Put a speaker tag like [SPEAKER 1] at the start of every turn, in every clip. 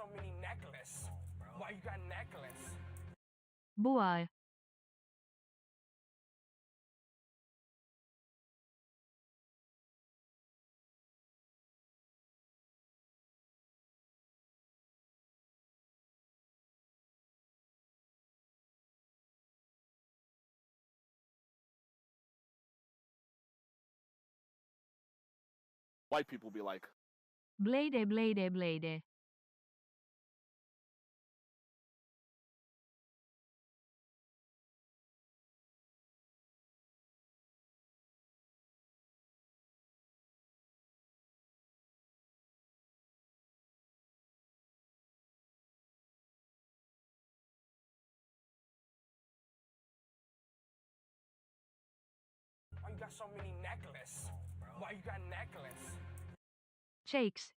[SPEAKER 1] so many necklaces? Why you got necklace?
[SPEAKER 2] Buai.
[SPEAKER 3] White people be like,
[SPEAKER 2] Blade, blade, blade.
[SPEAKER 1] Why you got so many necklaces? Why you got necklace?
[SPEAKER 2] Shakes.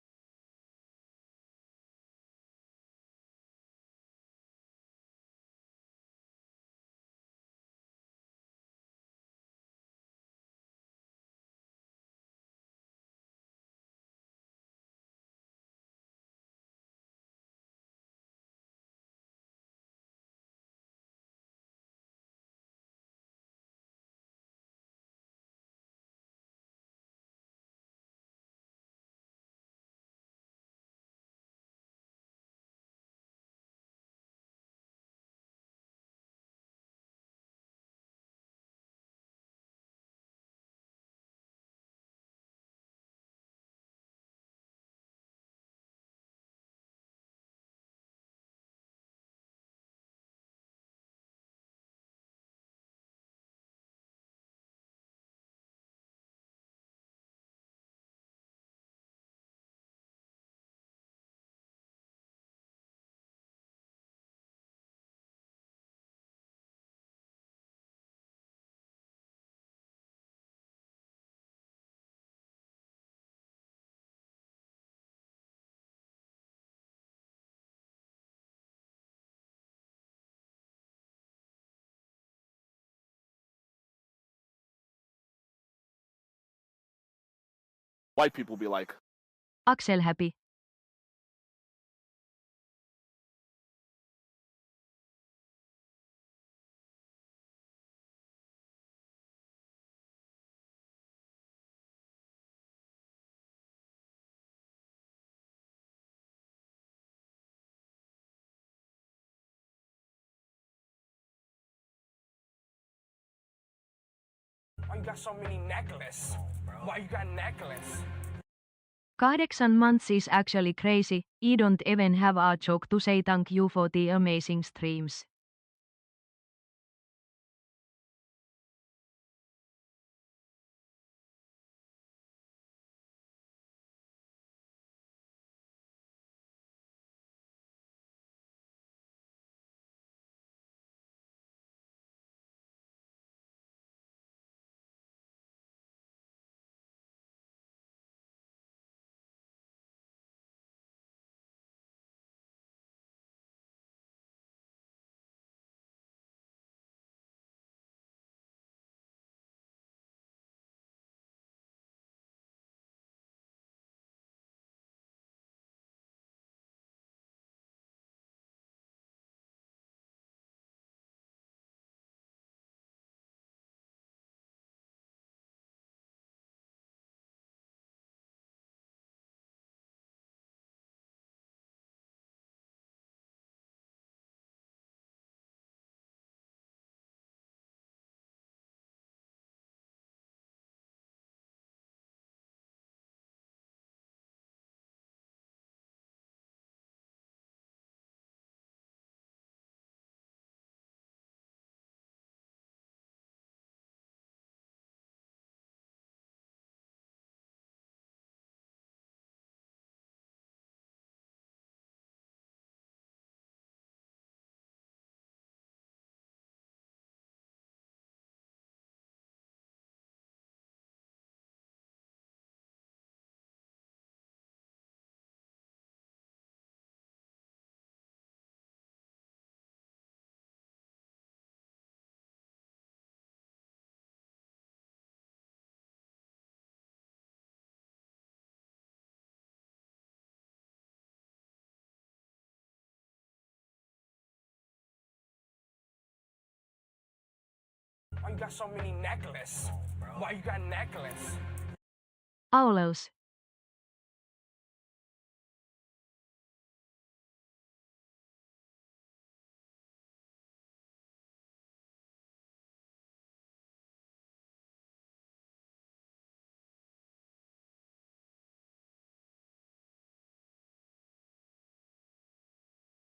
[SPEAKER 3] white people be like,
[SPEAKER 2] Aksel happy.
[SPEAKER 1] Why you got so many necklaces? Why you got necklace?
[SPEAKER 2] 8 months is actually crazy. I don't even have a joke to say thank you for the amazing streams.
[SPEAKER 1] you got so many necklaces? Why you got necklace?
[SPEAKER 2] Aksels.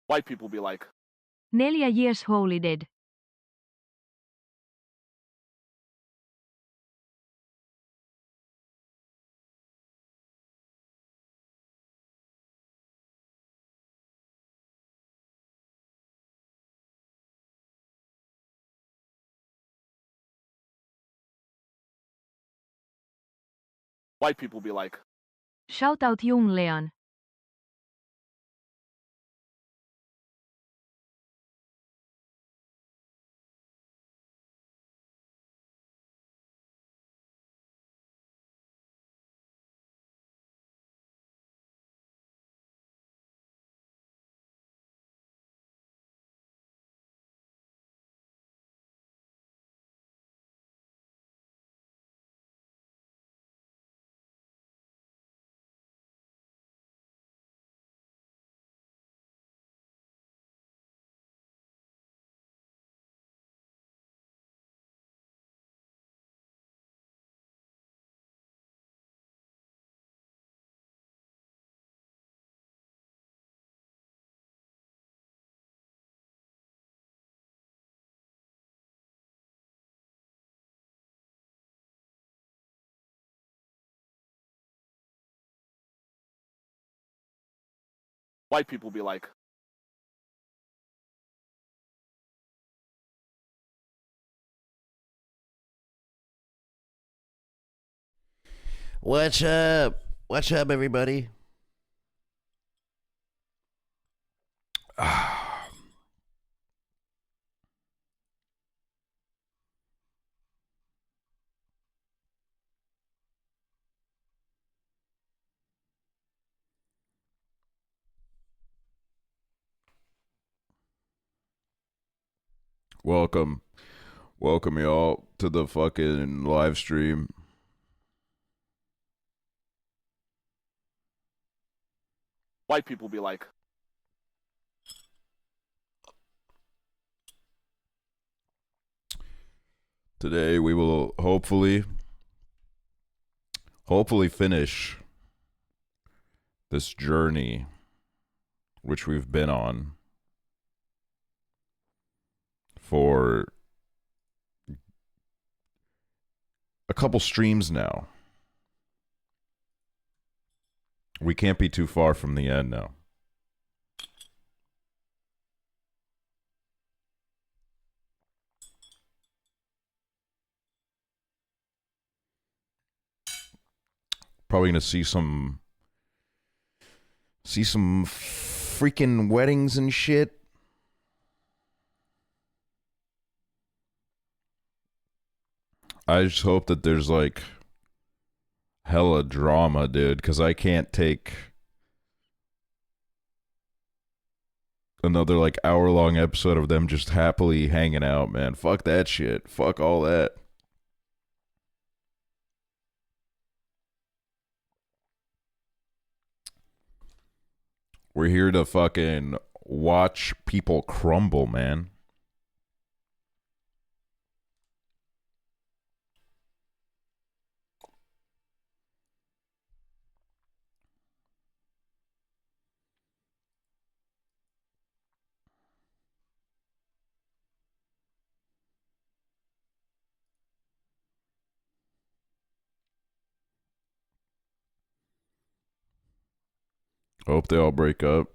[SPEAKER 3] white people be like,
[SPEAKER 2] 4 years holy dead.
[SPEAKER 3] white people be like,
[SPEAKER 2] Shoutout Jung Leon.
[SPEAKER 3] white people be like,
[SPEAKER 4] What's up? What's up, everybody?
[SPEAKER 5] Welcome, y'all, to the fucking live stream.
[SPEAKER 3] white people be like,
[SPEAKER 5] Today we will hopefully finish this journey which we've been on for a couple streams now. We can't be too far from the end now. Probably gonna see some freaking weddings and shit. I just hope that there's like hella drama, dude, because I can't take another like hour-long episode of them just happily hanging out, man. Fuck that shit. Fuck all that. We're here to fucking watch people crumble, man. Hope they all break up.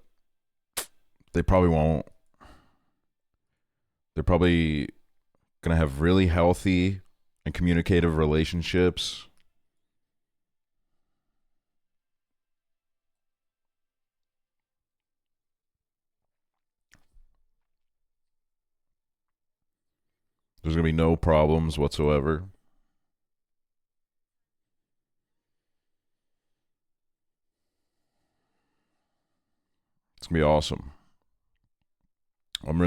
[SPEAKER 5] They probably won't. They're probably gonna have really healthy and communicative relationships. There's gonna be no problems whatsoever. It's gonna be awesome. I'm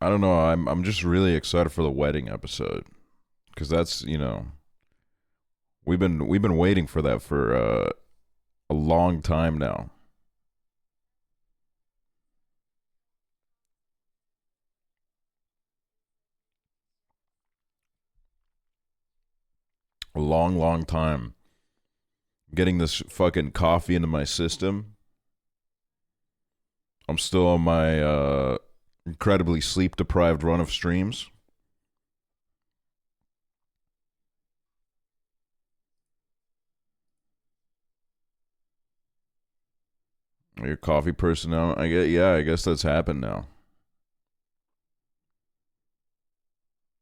[SPEAKER 5] I don't know. I'm just really excited for the wedding episode because that's we've been waiting for that for a long time now. A long time. Getting this fucking coffee into my system. I'm still on my incredibly sleep deprived run of streams. You're a coffee person now? I guess that's happened now.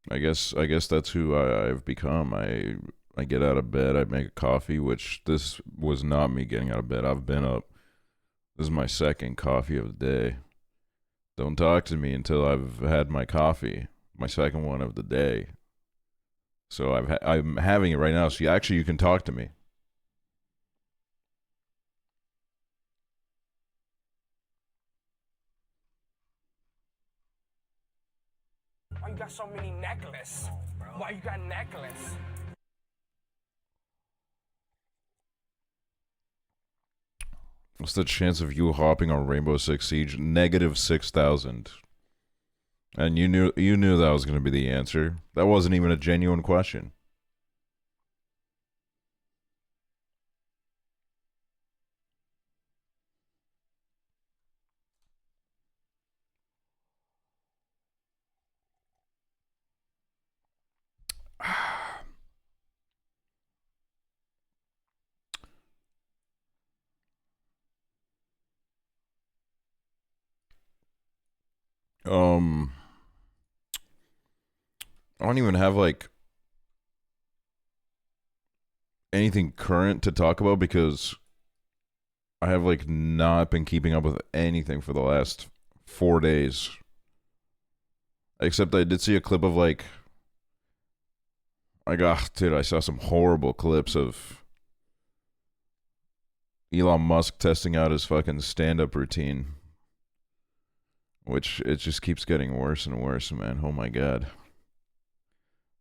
[SPEAKER 5] I guess that's who I've become. I get out of bed, I make a coffee, which this was not me getting out of bed. I've been up. This is my second coffee of the day. Don't talk to me until I've had my coffee, my second one of the day. So I'm having it right now. So you can talk to me.
[SPEAKER 1] Why you got so many necklaces? Why you got necklace?
[SPEAKER 5] What's the chance of you hopping on Rainbow Six Siege? -6,000. And you knew that was going to be the answer. That wasn't even a genuine question. I don't even have like anything current to talk about because I have like not been keeping up with anything for the last 4 days. Except I did see a clip of like dude, I saw some horrible clips of Elon Musk testing out his fucking stand-up routine. Which it just keeps getting worse and worse, man. Oh my god.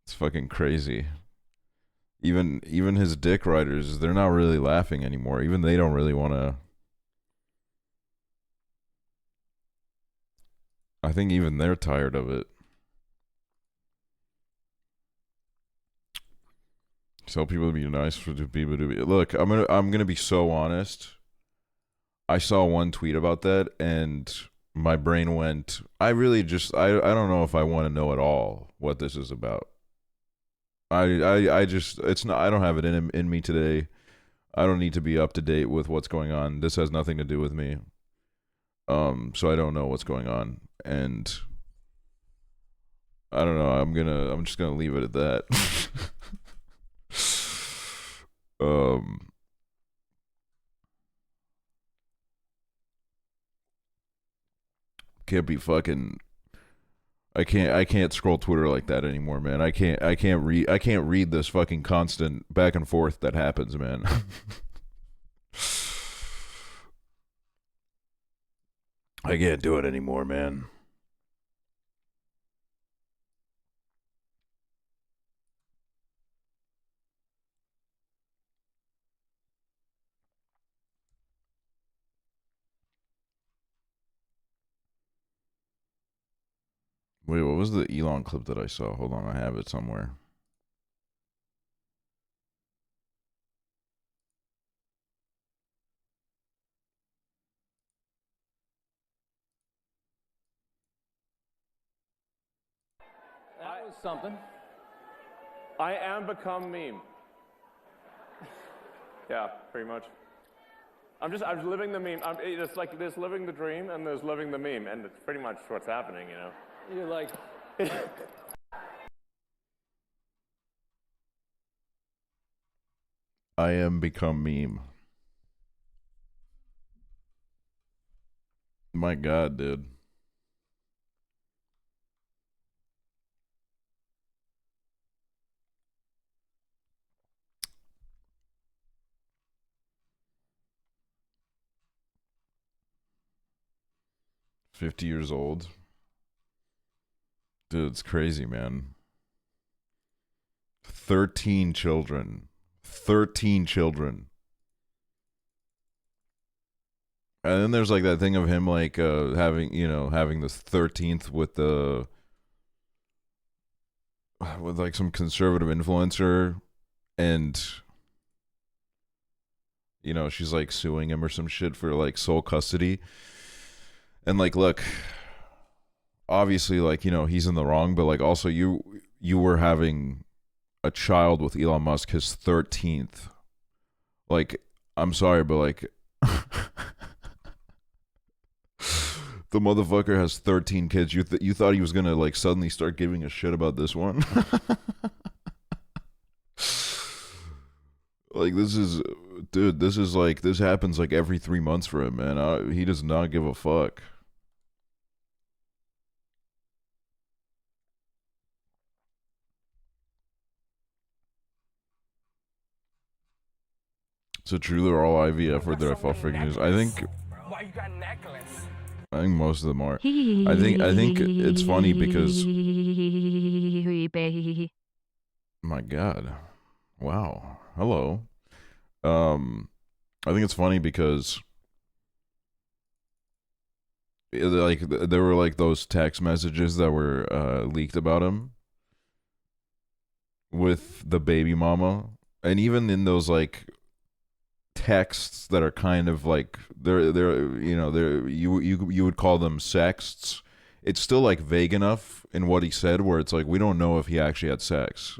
[SPEAKER 5] It's fucking crazy. Even his dick riders, they're not really laughing anymore. Even they don't really want to. I think even they're tired of it. Tell people to be nice for people to be. Look, I'm gonna be so honest. I saw one tweet about that and my brain went, I don't know if I want to know at all what this is about. I just it's not I don't have it in me today. I don't need to be up to date with what's going on. This has nothing to do with me. So I don't know what's going on, and I don't know. I'm just gonna leave it at that. Can't be fucking. I can't scroll Twitter like that anymore, man. I can't read this fucking constant back and forth that happens, man. I can't do it anymore, man. Wait, what was the Elon clip that I saw? Hold on, I have it somewhere.
[SPEAKER 6] That was something. I am become meme. Yeah, pretty much. I'm living the meme. It's like there's living the dream and there's living the meme, and it's pretty much what's happening, you know. You're like.
[SPEAKER 5] I am become meme. My God, dude. $50 years old. Dude, it's crazy, man. 13 children. 13 children. And then there's like that thing of him like having, you know, having this 13th with like some conservative influencer, and you know, she's like suing him or some shit for like sole custody. And like, look, obviously like, you know, he's in the wrong, but like also you were having a child with Elon Musk, his 13th. Like, I'm sorry, but like the motherfucker has 13 kids. You thought he was gonna like suddenly start giving a shit about this one? Like, this is, dude, this is like, this happens like every 3 months for him, man. He does not give a fuck. So true, they're all IVF, or did I fall fake news? I think
[SPEAKER 1] Why you got necklace?
[SPEAKER 5] most of them are. I think it's funny because, my God, wow, hello. I think it's funny because like there were like those text messages that were leaked about him with the baby mama, and even in those like texts that are kind of like they're you know, they're you would call them sexts. It's still like vague enough in what he said where it's like we don't know if he actually had sex.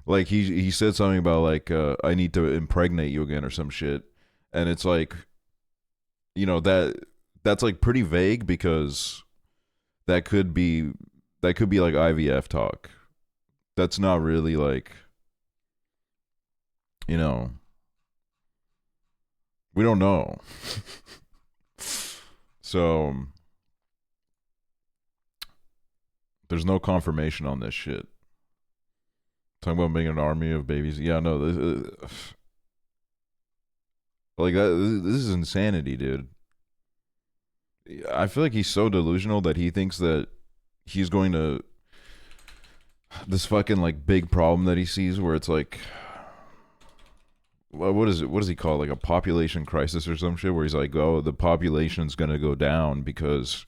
[SPEAKER 5] Like he said something about like I need to impregnate you again or some shit, and it's like, you know, that's like pretty vague because that could be like IVF talk. That's not really like, you know, we don't know. So there's no confirmation on this shit. Talking about making an army of babies. Yeah, no, like that. This is insanity, dude. I feel like he's so delusional that he thinks that he's going to this fucking like big problem that he sees where it's like, what is it? What does he call it? Like a population crisis or some shit? Where he's like, oh, the population's gonna go down because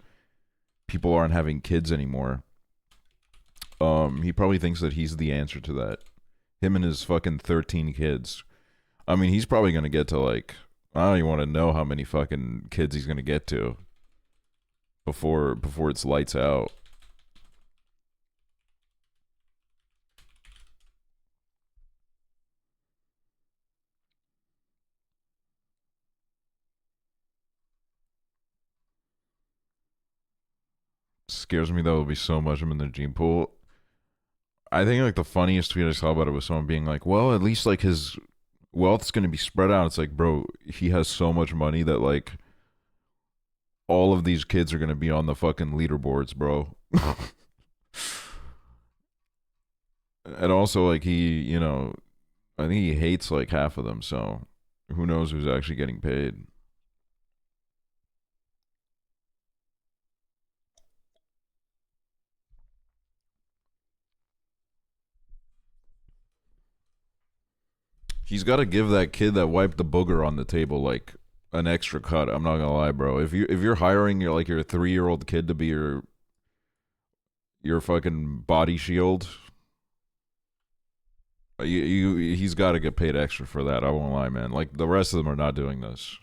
[SPEAKER 5] people aren't having kids anymore. He probably thinks that he's the answer to that. Him and his fucking 13 kids. I mean, he's probably gonna get to like, I don't even want to know how many fucking kids he's gonna get to before it's lights out. Scares me that will be so much of him in the gene pool. I think like the funniest tweet I saw about it was someone being like, well, at least like his wealth's going to be spread out. It's like, bro, he has so much money that like all of these kids are going to be on the fucking leaderboards, bro. And also like he, you know, I think he hates like half of them, so who knows who's actually getting paid. He's got to give that kid that wiped the booger on the table like an extra cut. I'm not gonna lie, bro. If you're hiring your 3-year-old kid to be your fucking body shield, he's got to get paid extra for that. I won't lie, man. Like the rest of them are not doing this.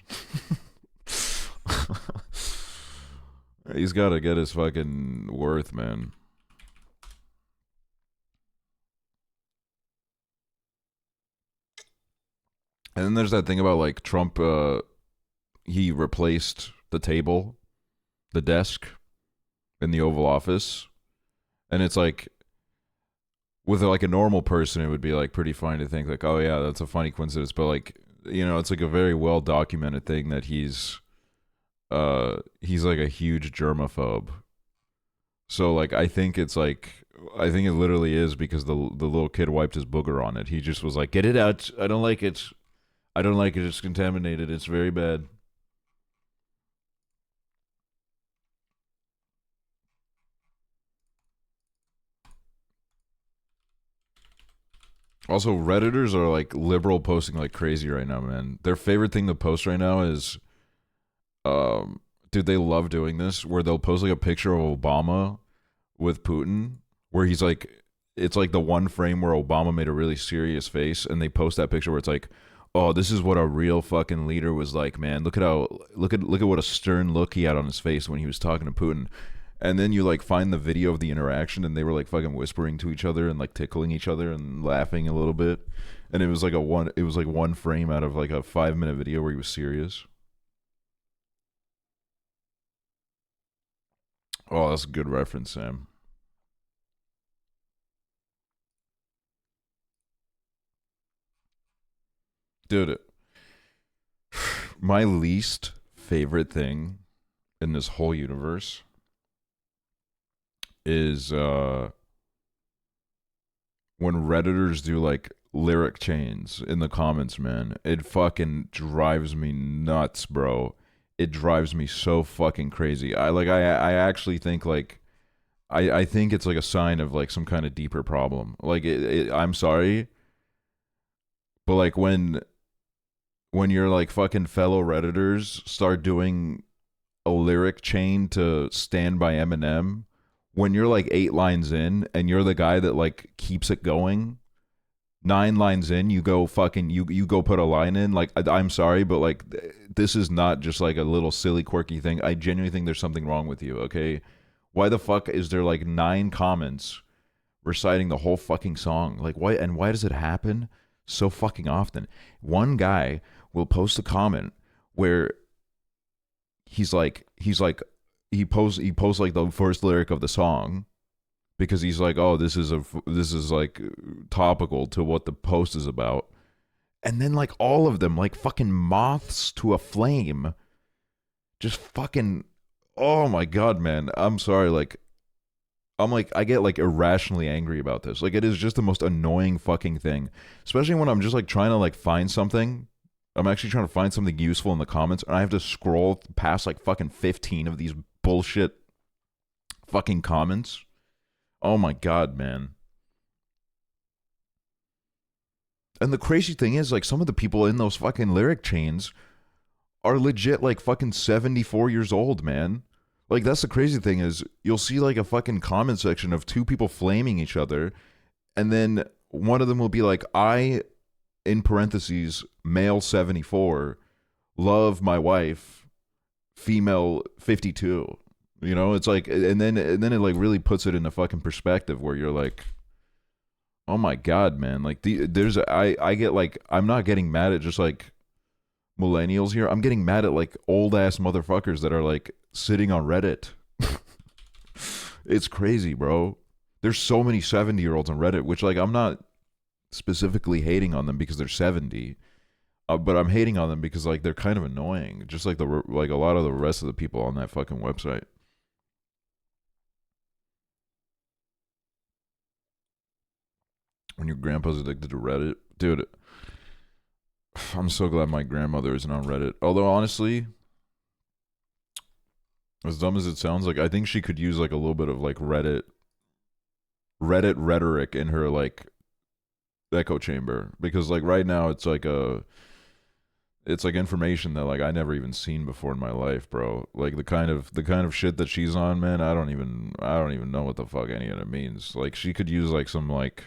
[SPEAKER 5] He's got to get his fucking worth, man. And then there's that thing about like Trump, he replaced the table, the desk in the Oval Office. And it's like, with like a normal person, it would be like pretty funny to think like, oh yeah, that's a funny coincidence. But like, you know, it's like a very well documented thing that he's like a huge germaphobe. So like, I think it literally is because the little kid wiped his booger on it. He just was like, get it out. I don't like it. I don't like it. It's contaminated. It's very bad. Also, Redditors are like liberal posting like crazy right now, man. Their favorite thing to post right now is, dude, they love doing this where they'll post like a picture of Obama with Putin, where he's like, it's like the one frame where Obama made a really serious face, and they post that picture where it's like, oh, this is what a real fucking leader was like, man. Look at what a stern look he had on his face when he was talking to Putin. And then you like find the video of the interaction, and they were like fucking whispering to each other and like tickling each other and laughing a little bit. And it was like one frame out of like a 5-minute video where he was serious. Oh, that's a good reference, Sam. Dude, my least favorite thing in this whole universe is when Redditors do like lyric chains in the comments, man. It fucking drives me nuts, bro. It drives me so fucking crazy. I actually think like I think it's like a sign of like some kind of deeper problem. Like I'm sorry, but like when your like fucking fellow Redditors start doing a lyric chain to Stand by Eminem, when you're like 8 lines in and you're the guy that like keeps it going, 9 lines in, you go fucking you go put a line in. Like I'm sorry, but like this is not just like a little silly quirky thing. I genuinely think there's something wrong with you, okay? Why the fuck is there like 9 comments reciting the whole fucking song? Like why does it happen so fucking often? One guy will post a comment where he posts like the first lyric of the song because he's like, oh, this is like topical to what the post is about. And then like all of them, like fucking moths to a flame, just fucking, oh my God, man. I'm sorry. Like, I get like irrationally angry about this. Like, it is just the most annoying fucking thing, especially when I'm just like trying to like find something. I'm actually trying to find something useful in the comments, and I have to scroll past like fucking 15 of these bullshit fucking comments. Oh my God, man. And the crazy thing is, like, some of the people in those fucking lyric chains are legit like fucking 74 years old, man. Like, that's the crazy thing is you'll see like a fucking comment section of 2 people flaming each other, and then one of them will be like, I, in parentheses, male 74, love my wife, female 52. You know, it's like, and then it like really puts it into fucking perspective where you're like, oh my God, man. Like I get like, I'm not getting mad at just like millennials here. I'm getting mad at like old ass motherfuckers that are like sitting on Reddit. It's crazy, bro. There's so many 70-year-olds on Reddit, which like I'm not specifically hating on them because they're 70, but I'm hating on them because like they're kind of annoying, just like a lot of the rest of the people on that fucking website. When your grandpa's addicted to Reddit, dude. I'm so glad my grandmother isn't on Reddit. Although honestly, as dumb as it sounds, like I think she could use like a little bit of like Reddit rhetoric in her like echo chamber, because like right now it's like information that like I never even seen before in my life, bro. Like the kind of shit that she's on, man, I don't even know what the fuck any of it means. Like she could use like some like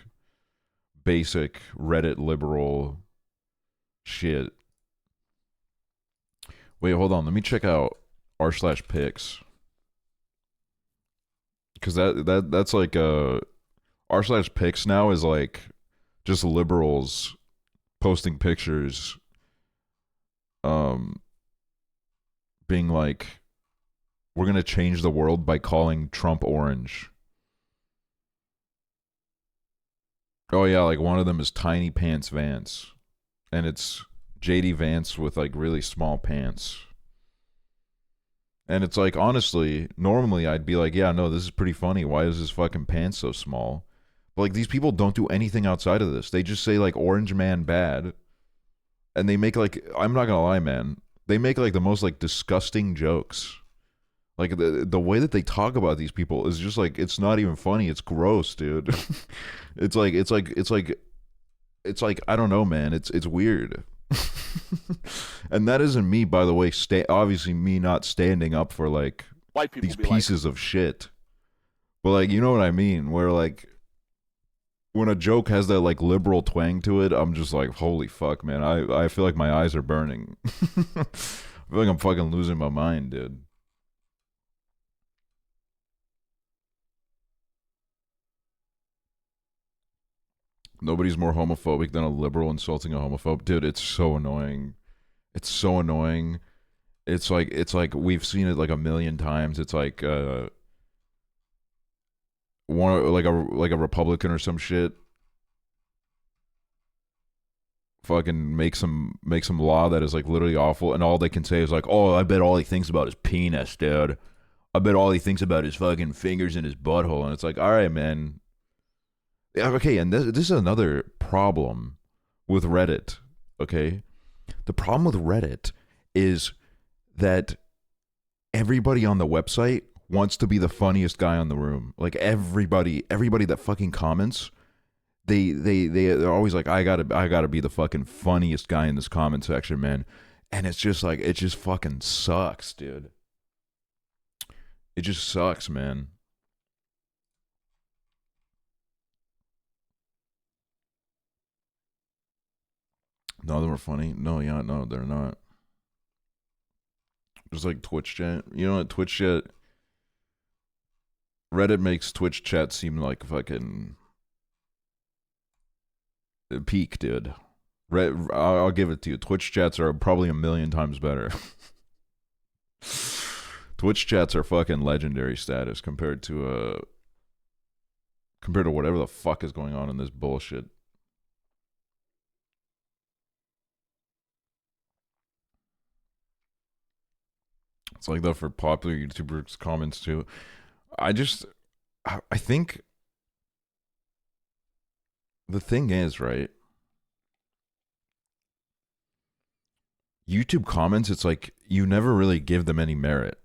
[SPEAKER 5] basic Reddit liberal shit. Wait, hold on, let me check out r/pics, because that's like r/pics now is like just liberals posting pictures being like, we're gonna change the world by calling Trump orange. Oh yeah, like one of them is Tiny Pants Vance, and it's JD Vance with like really small pants. And it's like, honestly, normally I'd be like, yeah, no, this is pretty funny. Why is his fucking pants so small? But like these people don't do anything outside of this. They just say like orange man bad. And they make like, I'm not gonna lie, man, they make like the most like disgusting jokes. Like the way that they talk about these people is just like, it's not even funny. It's gross, dude. it's like it's like, I don't know, man. It's weird. And that isn't me, by the way, obviously me not standing up for like
[SPEAKER 3] white people
[SPEAKER 5] these
[SPEAKER 3] be like,
[SPEAKER 5] pieces of shit. But like, you know what I mean? Where like when a joke has that like liberal twang to it, I'm just like, holy fuck, man. I feel like my eyes are burning. I feel like I'm fucking losing my mind, dude. Nobody's more homophobic than a liberal insulting a homophobe. Dude, it's so annoying. It's so annoying. It's like we've seen it like a million times. It's like one like a Republican or some shit fucking make some law that is like literally awful, and all they can say is like, oh, I bet all he thinks about is penis, dude. I bet all he thinks about is fucking fingers in his butthole. And it's like, all right, man. Okay, and this is another problem with Reddit, okay? The problem with Reddit is that everybody on the website wants to be the funniest guy in the room. Like everybody that fucking comments, they're always like, I gotta be the fucking funniest guy in this comment section, man. And it's just like, it just fucking sucks, dude. It just sucks, man. None of them are funny. No, yeah, no, they're not. Just like Twitch chat. You know what? Twitch chat. Reddit makes Twitch chat seem like fucking peak, dude. I'll give it to you. Twitch chats are probably a million times better. Twitch chats are fucking legendary status compared to whatever the fuck is going on in this bullshit. It's like that for popular YouTubers' comments too. I think the thing is, right? YouTube comments, it's like you never really give them any merit.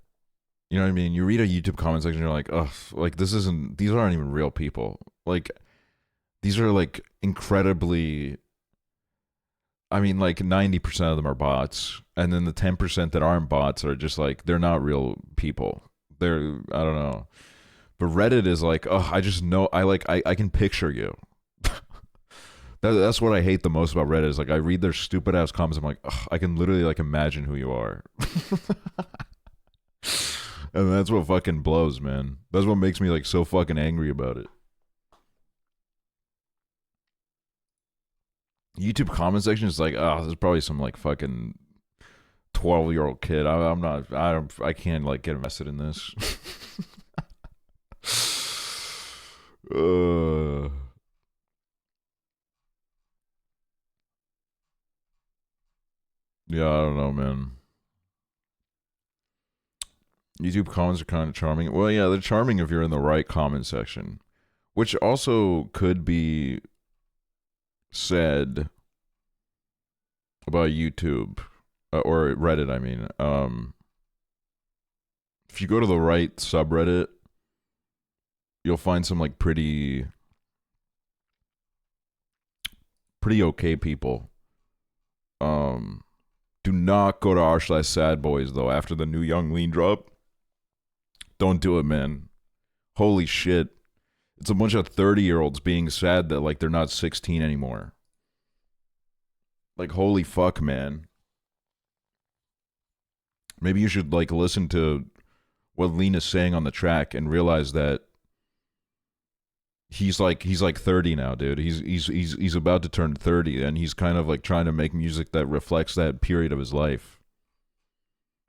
[SPEAKER 5] You know what I mean? You read a YouTube comment section, you're like, ugh, like these aren't even real people. Like these are like incredibly, I mean, like 90% of them are bots, and then the 10% that aren't bots are just like, they're not real people. I don't know. But Reddit is like, oh, I just know, I can picture you. That's what I hate the most about Reddit is like, I read their stupid ass comments, I'm like, ugh, I can literally like imagine who you are. And that's what fucking blows, man. That's what makes me like so fucking angry about it. YouTube comment section is like, oh, there's probably some like fucking 12-year-old kid. I can't like get invested in this. Yeah, I don't know, man. YouTube comments are kind of charming. Well, yeah, they're charming if you're in the right comment section, which also could be said about YouTube or Reddit. I mean, if you go to the right subreddit, you'll find some like pretty okay people. Do not go to r/sad boys though after the new Young Lean drop. Don't do it, man. Holy shit. It's a bunch of 30-year-olds being sad that like they're not 16 anymore. Like, holy fuck, man. Maybe you should like listen to what Lean is saying on the track and realize that he's like 30 now, dude. He's about to turn 30, and he's kind of like trying to make music that reflects that period of his life.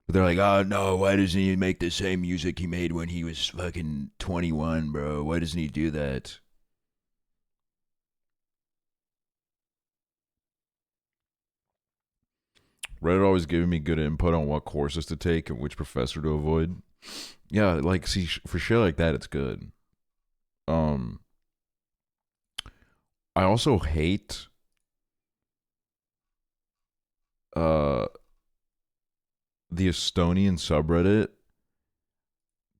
[SPEAKER 5] But they're like, oh no, why doesn't he make the same music he made when he was fucking 21, bro? Why doesn't he do that? Reddit always giving me good input on what courses to take and which professor to avoid. Yeah, like, see, for shit like that, it's good. I also hate the Estonian subreddit.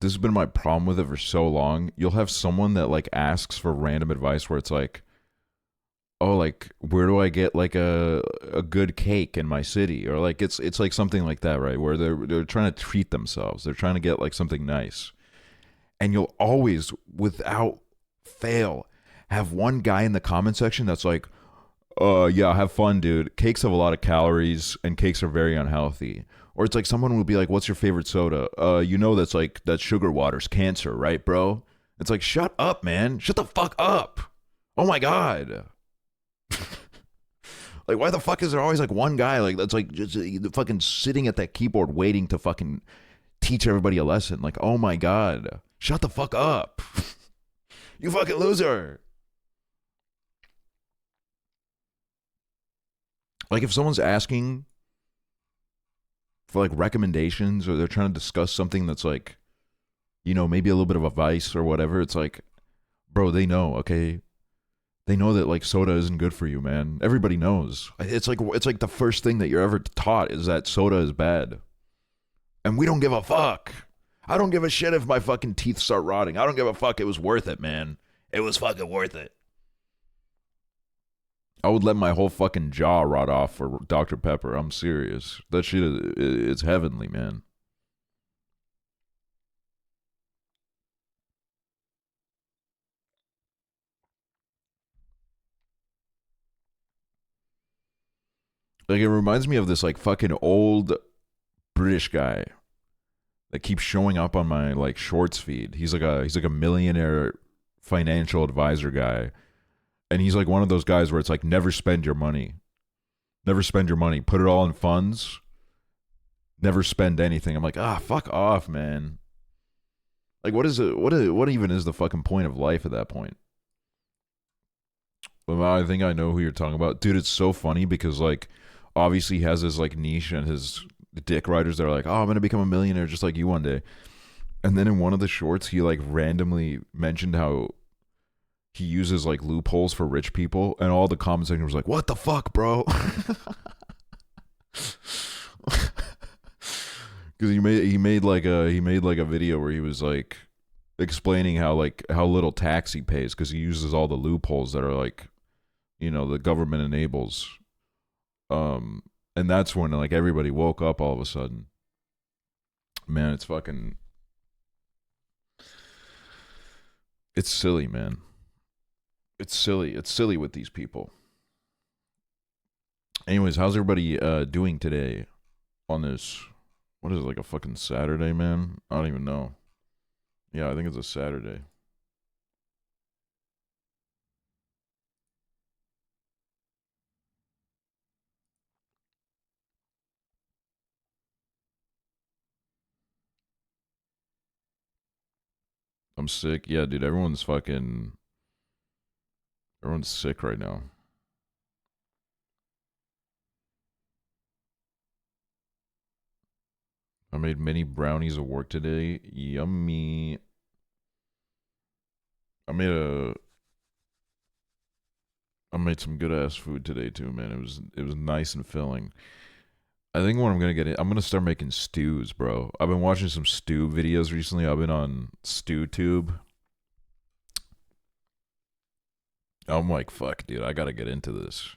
[SPEAKER 5] This has been my problem with it for so long. You'll have someone that like asks for random advice where it's like, oh, like where do I get like a good cake in my city, or like it's like something like that, right? Where they're trying to treat themselves, they're trying to get like something nice, and you'll always, without fail, have one guy in the comment section that's like, yeah, have fun, dude. Cakes have a lot of calories, and cakes are very unhealthy. Or it's like someone will be like, what's your favorite soda? You know that's like that sugar water's cancer, right, bro? It's like, shut up, man. Shut the fuck up. Oh my god. Like, why the fuck is there always like one guy like that's like just fucking sitting at that keyboard waiting to fucking teach everybody a lesson? Like, oh my god, shut the fuck up. You fucking loser. Like, if someone's asking for like recommendations, or they're trying to discuss something that's like, you know, maybe a little bit of advice or whatever, it's like, bro, they know, okay? They know that like soda isn't good for you, man. Everybody knows. It's like the first thing that you're ever taught is that soda is bad. And we don't give a fuck. I don't give a shit if my fucking teeth start rotting. I don't give a fuck. It was worth it, man. It was fucking worth it. I would let my whole fucking jaw rot off for Dr. Pepper. I'm serious. That shit it's heavenly, man. Like, it reminds me of this like fucking old British guy that keeps showing up on my like shorts feed. He's like a millionaire financial advisor guy. And he's like one of those guys where it's like, never spend your money. Never spend your money. Put it all in funds. Never spend anything. I'm like, fuck off, man. Like, what even is the fucking point of life at that point? Well, I think I know who you're talking about. Dude, it's so funny because like obviously he has his like niche and his dick riders that are like, oh, I'm gonna become a millionaire just like you one day. And then in one of the shorts, he like randomly mentioned how he uses like loopholes for rich people, and all the comment section was like, what the fuck, bro? Because he made like a video where he was like explaining how little tax he pays because he uses all the loopholes that are like, you know, the government enables. And that's when like everybody woke up all of a sudden. Man, it's silly, man. It's silly. It's silly with these people. Anyways, how's everybody doing today on this? What is it, like a fucking Saturday, man? I don't even know. Yeah, I think it's a Saturday. I'm sick. Yeah, dude, everyone's sick right now. I made mini brownies at work today. Yummy. I made some good ass food today too, man. It was nice and filling. I think what I'm gonna start making stews, bro. I've been watching some stew videos recently. I've been on StewTube. I'm like, fuck, dude, I gotta get into this.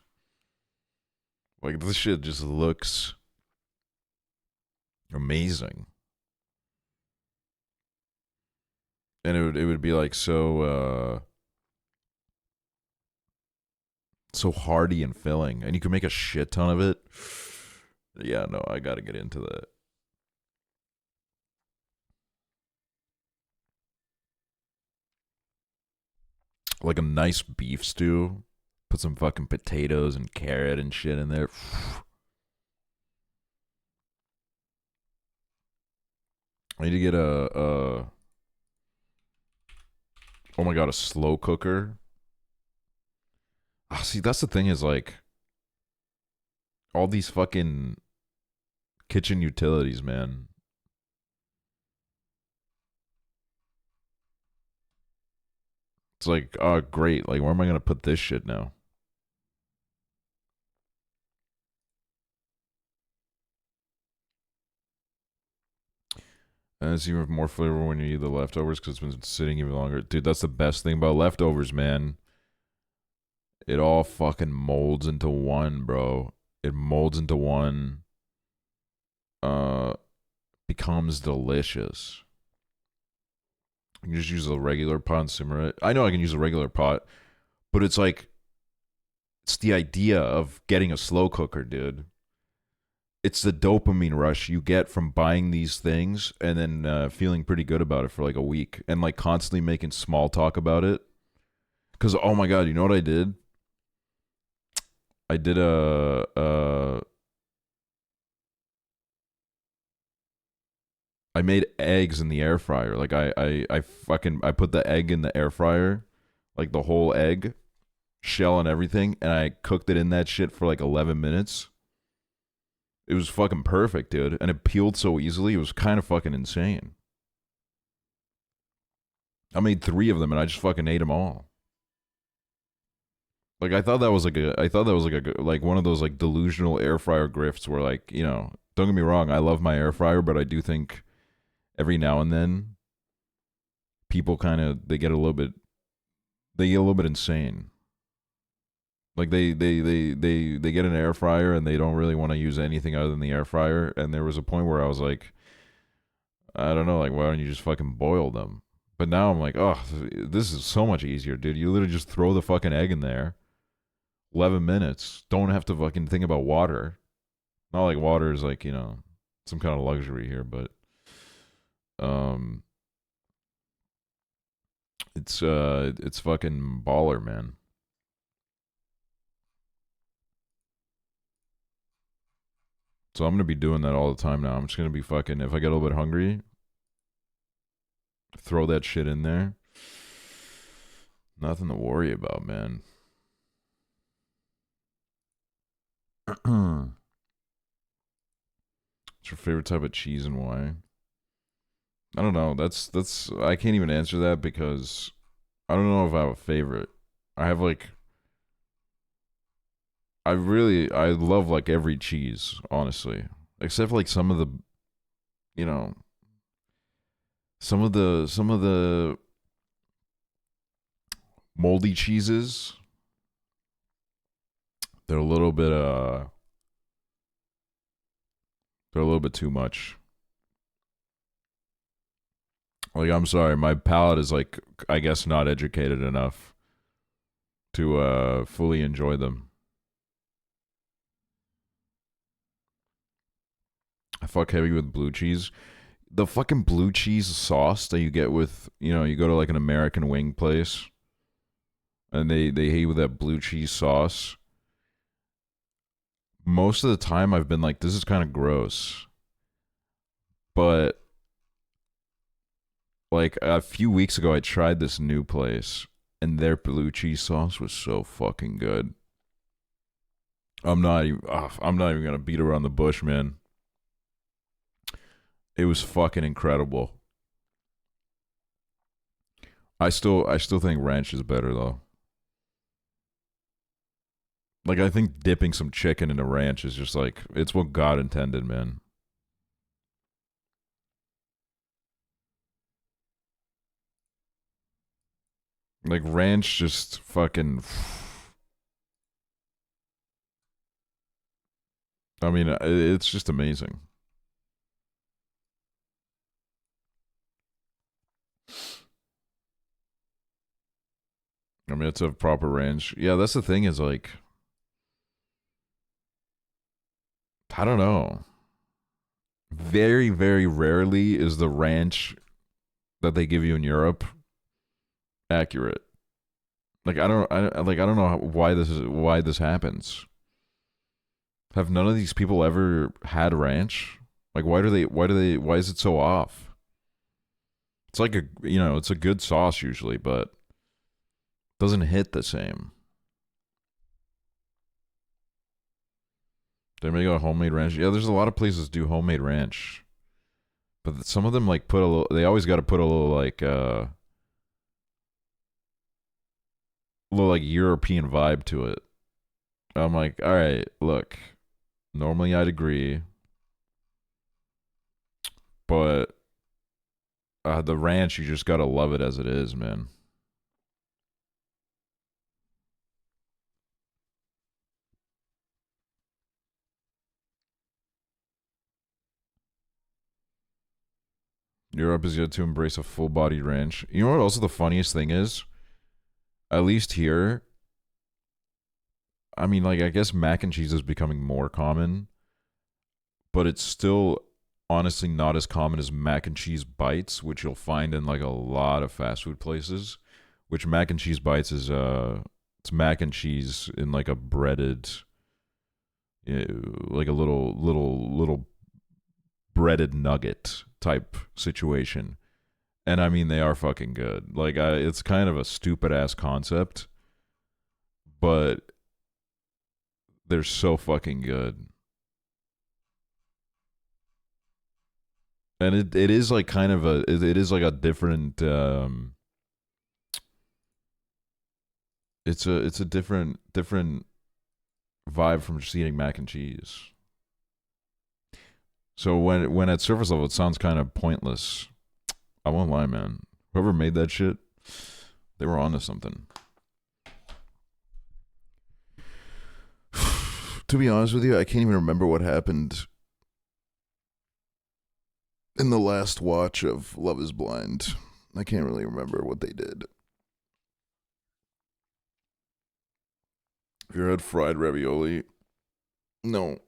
[SPEAKER 5] Like, this shit just looks amazing. And it would be like so hearty and filling, and you can make a shit ton of it. Yeah, no, I gotta get into that. Like a nice beef stew. Put some fucking potatoes and carrot and shit in there. I need to get oh my god, a slow cooker. See, that's the thing is like all these fucking kitchen utilities, man. It's like, oh great, like where am I gonna put this shit now? And it's even more flavor when you eat the leftovers because it's been sitting even longer. Dude, that's the best thing about leftovers, man. it all fucking molds into one, bro. It molds into one. Becomes delicious. You can just use a regular pot and simmer it. I know I can use a regular pot, but it's like, it's the idea of getting a slow cooker, dude. It's the dopamine rush you get from buying these things and then feeling pretty good about it for like a week and like constantly making small talk about it. Because, oh my God, you know what I did? I did I made eggs in the air fryer. Like I put the egg in the air fryer, like the whole egg, shell and everything, and I cooked it in that shit for like 11 minutes. It was fucking perfect, dude. And it peeled so easily. It was kind of fucking insane. I made 3 of them and I just fucking ate them all. Like I thought that was like one of those like delusional air fryer grifts where like, you know, don't get me wrong, I love my air fryer, but I do think every now and then people they get a little bit insane. Like they get an air fryer and they don't really want to use anything other than the air fryer. And there was a point where I was like, I don't know, like why don't you just fucking boil them? But now I'm like, oh, this is so much easier, dude. You literally just throw the fucking egg in there. 11 minutes. Don't have to fucking think about water. Not like water is like, you know, some kind of luxury here, but it's fucking baller, man. So I'm gonna be doing that all the time now. I'm just gonna be fucking, if I get a little bit hungry, throw that shit in there. Nothing to worry about, man. What's your favorite type of cheese and why? I don't know. That's I can't even answer that because I don't know if I have a favorite. I have like I love like every cheese, honestly. Except for like some of the, you know, some of the moldy cheeses. They're a little bit too much. Like, I'm sorry, my palate is like, I guess, not educated enough to fully enjoy them. I fuck heavy with blue cheese. The fucking blue cheese sauce that you get with, you know, you go to like an American wing place and they hit you with that blue cheese sauce. Most of the time I've been like, this is kind of gross. But like a few weeks ago I tried this new place and their blue cheese sauce was so fucking good. I'm not even gonna beat around the bush, man. It was fucking incredible. I still think ranch is better though. Like I think dipping some chicken into ranch is just like, it's what God intended, man. Like ranch just fucking, I mean, it's just amazing. I mean, it's a proper ranch. Yeah, that's the thing is like, I don't know. Very, very rarely is the ranch that they give you in Europe accurate. Like I don't know why this happens. Have none of these people ever had ranch? Like why is it so off? It's like it's a good sauce usually, but doesn't hit the same. They make a homemade ranch. Yeah, there's a lot of places do homemade ranch. But some of them like put a little, they always got to put a little like European vibe to it. I'm like, all right, look. Normally I'd agree. But the ranch, you just got to love it as it is, man. Europe is yet to embrace a full-bodied ranch. You know what also the funniest thing is? At least here, I mean, like, I guess mac and cheese is becoming more common, but it's still honestly not as common as mac and cheese bites, which you'll find in like a lot of fast food places. Which mac and cheese bites is it's mac and cheese in like a breaded, like a little breaded nugget type situation. And I mean, they are fucking good. Like, it's kind of a stupid ass concept, but they're so fucking good. And it is like kind of it is like a different it's a different vibe from just eating mac and cheese. So when at surface level it sounds kind of pointless, I won't lie, man. Whoever made that shit, they were onto something. To be honest with you, I can't even remember what happened in the last watch of Love is Blind. I can't really remember what they did. Have you ever had fried ravioli? No.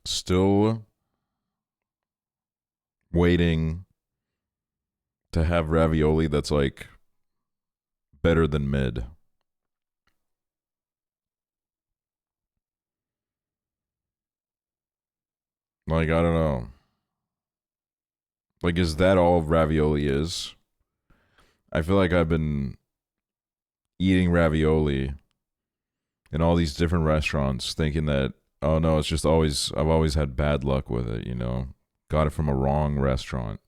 [SPEAKER 5] Still waiting to have ravioli that's like better than mid. Like, I don't know. Like, is that all ravioli is? I feel like I've been eating ravioli in all these different restaurants thinking that, oh no, it's just I've always had bad luck with it, you know? Got it from a wrong restaurant.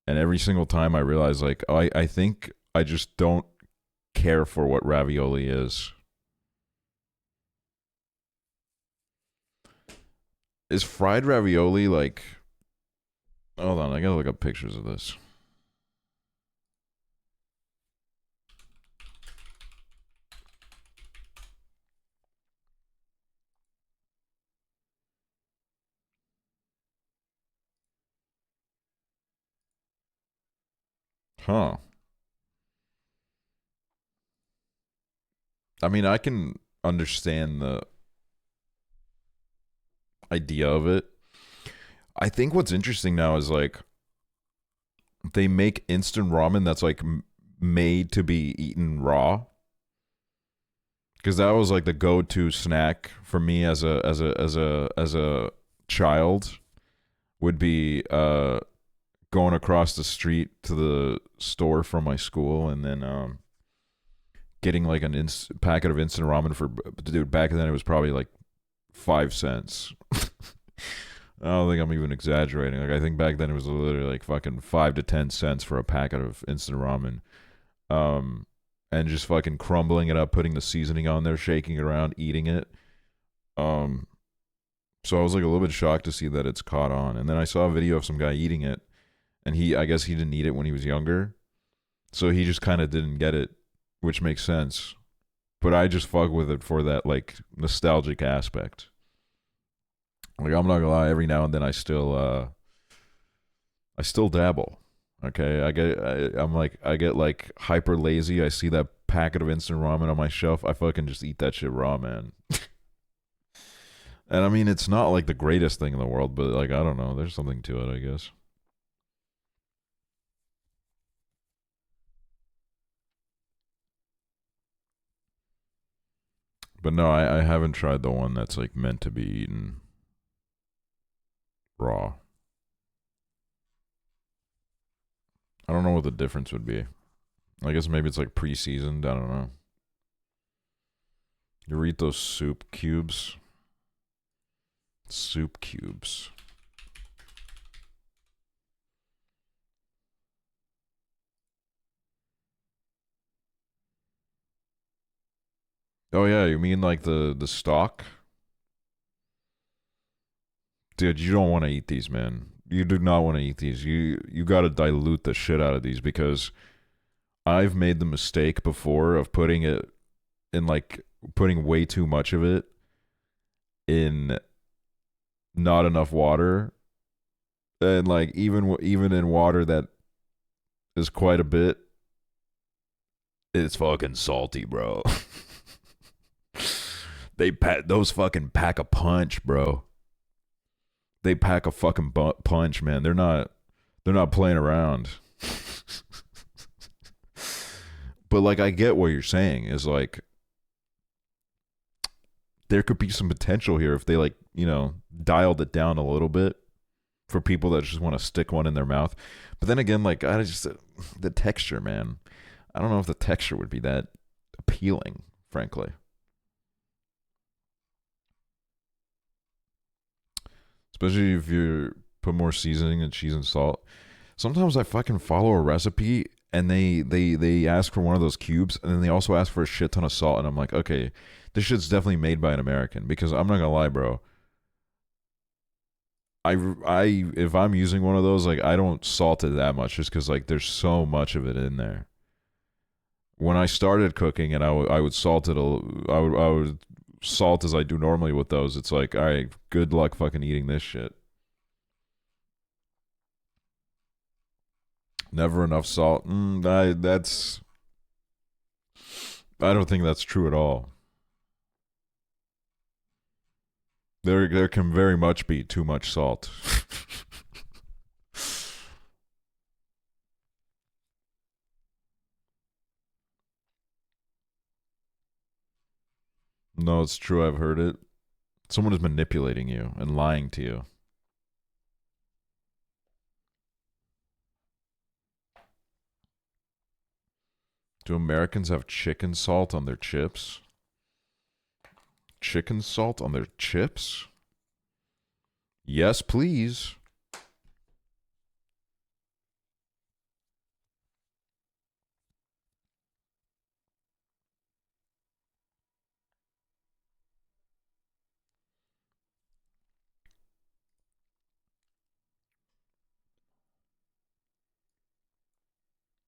[SPEAKER 5] And every single time I realize, like, I think I just don't care for what ravioli is. Is fried ravioli like... Hold on, I gotta look up pictures of this. Huh. I mean, I can understand the idea of it. I think what's interesting now is like they make instant ramen that's like made to be eaten raw. Because that was like the go-to snack for me as a child would be going across the street to the store from my school and then getting like a packet of instant ramen for, dude, back then it was probably like 5 cents. I don't think I'm even exaggerating. Like, I think back then it was literally like fucking 5 to 10 cents for a packet of instant ramen. And just fucking crumbling it up, putting the seasoning on there, shaking it around, eating it. So I was like a little bit shocked to see that it's caught on. And then I saw a video of some guy eating it, and I guess he didn't eat it when he was younger. So he just kind of didn't get it, which makes sense. But I just fuck with it for that like nostalgic aspect. Like, I'm not gonna lie, every now and then I still dabble. Okay, I get like hyper lazy. I see that packet of instant ramen on my shelf. I fucking just eat that shit raw, man. And I mean, it's not like the greatest thing in the world, but like, I don't know, there's something to it, I guess. But no, I haven't tried the one that's like meant to be eaten raw. I don't know what the difference would be. I guess maybe it's like pre-seasoned. I don't know. You eat those soup cubes? Soup cubes. Oh yeah, you mean like the stock? Dude, you don't want to eat these, man. You do not want to eat these. You got to dilute the shit out of these, because I've made the mistake before of putting it in, like, putting way too much of it in not enough water, and like even in water that is quite a bit, it's fucking salty, bro. Those fucking pack a punch, bro. They pack a fucking punch, man. They're not playing around. But like, I get what you're saying is like, there could be some potential here if they like, you know, dialed it down a little bit for people that just want to stick one in their mouth. But then again, like, the texture, man. I don't know if the texture would be that appealing, frankly. Especially if you put more seasoning and cheese and salt. Sometimes I fucking follow a recipe and they ask for one of those cubes, and then they also ask for a shit ton of salt, and I'm like, okay, this shit's definitely made by an American, because I'm not gonna lie, bro. If I'm using one of those, like, I don't salt it that much, just because like there's so much of it in there. When I started cooking and I would salt it, I would salt as I do normally with those. It's like, all right, good luck fucking eating this shit. Never enough salt. I don't think that's true at all. There can very much be too much salt. No, it's true. I've heard it. Someone is manipulating you and lying to you. Do Americans have chicken salt on their chips? Chicken salt on their chips? Yes, please.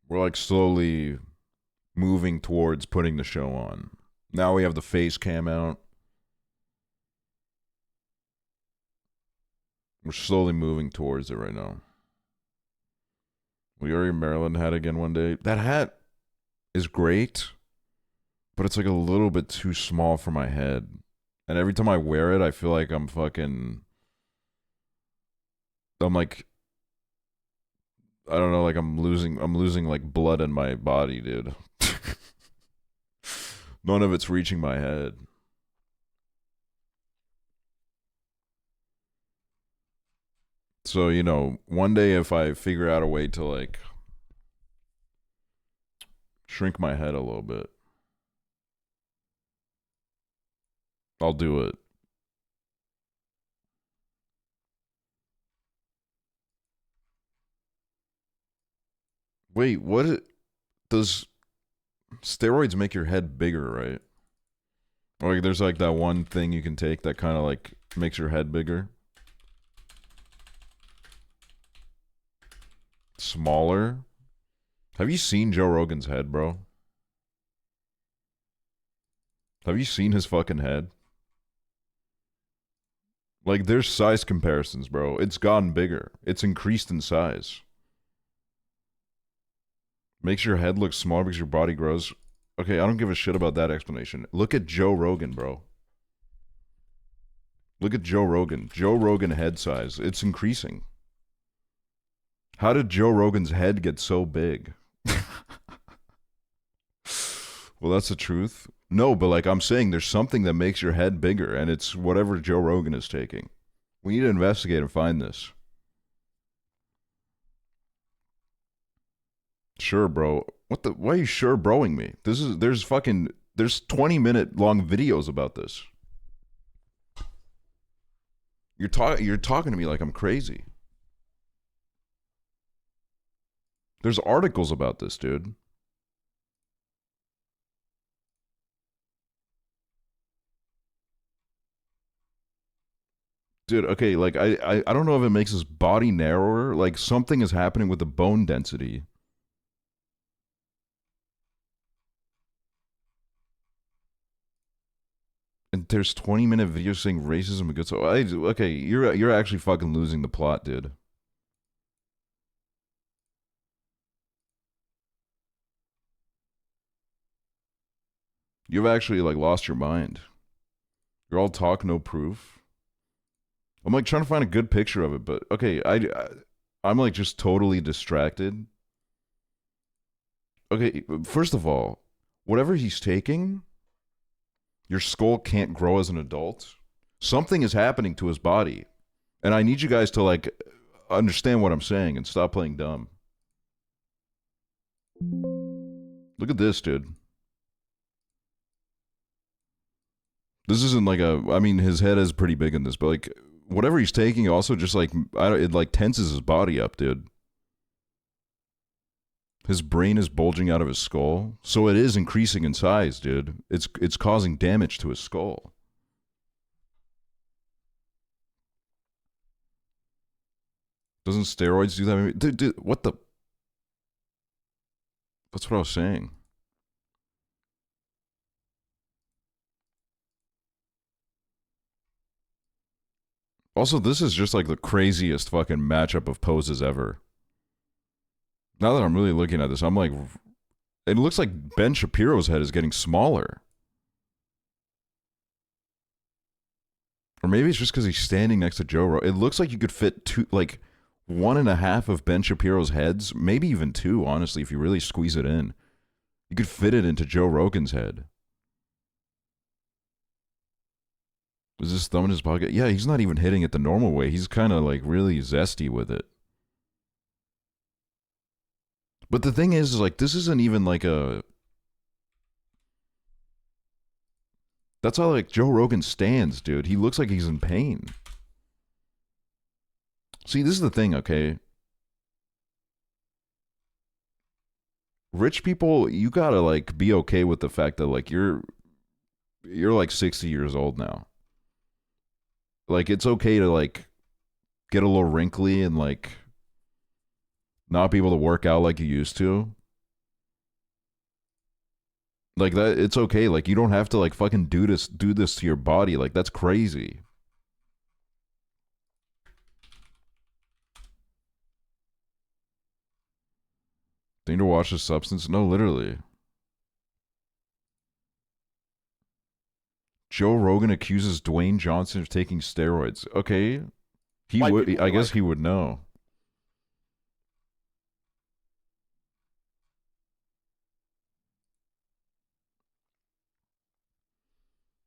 [SPEAKER 5] We're like slowly moving towards putting the show on. Now we have the face cam out. We're slowly moving towards it right now. We already Maryland hat again one day. That hat is great, but it's like a little bit too small for my head. And every time I wear it, I feel like I'm like, I don't know, like I'm losing like blood in my body, dude. None of it's reaching my head. So, you know, one day if I figure out a way to like shrink my head a little bit, I'll do it. Wait, does steroids make your head bigger, right? Like there's like that one thing you can take that kind of like makes your head bigger. Smaller? Have you seen Joe Rogan's head, bro? Have you seen his fucking head? Like, there's size comparisons, bro. It's gotten bigger. It's increased in size. Makes your head look smaller because your body grows. Okay, I don't give a shit about that explanation. Look at Joe Rogan, bro. Look at Joe Rogan. Joe Rogan head size. It's increasing. How did Joe Rogan's head get so big? Well, that's the truth. No, but like I'm saying, there's something that makes your head bigger, and it's whatever Joe Rogan is taking. We need to investigate and find this. Sure, bro. Why are you sure broing me? There's 20-minute long videos about this. You're talking to me like I'm crazy. There's articles about this, dude. Dude, okay, like I don't know if it makes his body narrower. Like something is happening with the bone density. And there's 20-minute videos saying racism against. Okay, you're actually fucking losing the plot, dude. You've actually like lost your mind. You're all talk, no proof. I'm like trying to find a good picture of it, but okay, I'm like just totally distracted. Okay, first of all, whatever he's taking, your skull can't grow as an adult. Something is happening to his body. And I need you guys to like understand what I'm saying and stop playing dumb. Look at this, dude. This isn't like I mean, his head is pretty big in this, but like, whatever he's taking also just like, it like tenses his body up, dude. His brain is bulging out of his skull, so it is increasing in size, dude. It's causing damage to his skull. Doesn't steroids do that? Dude, what the? That's what I was saying. Also, this is just like the craziest fucking matchup of poses ever. Now that I'm really looking at this, I'm like, it looks like Ben Shapiro's head is getting smaller. Or maybe it's just because he's standing next to Joe Rogan. It looks like you could fit two, like 1.5 of Ben Shapiro's heads, maybe even 2, honestly, if you really squeeze it in. You could fit it into Joe Rogan's head. Is his thumb in his pocket? Yeah, he's not even hitting it the normal way. He's kind of like really zesty with it. But the thing is like, this isn't even like a... That's how like Joe Rogan stands, dude. He looks like he's in pain. See, this is the thing, okay? Rich people, you gotta like be okay with the fact that like you're like 60 years old now. Like, it's okay to like get a little wrinkly and like not be able to work out like you used to. Like that, it's okay. Like, you don't have to like fucking do this to your body. Like, that's crazy. Thing to watch the substance? No, literally. Joe Rogan accuses Dwayne Johnson of taking steroids. Okay, he
[SPEAKER 3] White
[SPEAKER 5] would.
[SPEAKER 3] people
[SPEAKER 5] I
[SPEAKER 3] be
[SPEAKER 5] guess
[SPEAKER 3] like-
[SPEAKER 5] he would know.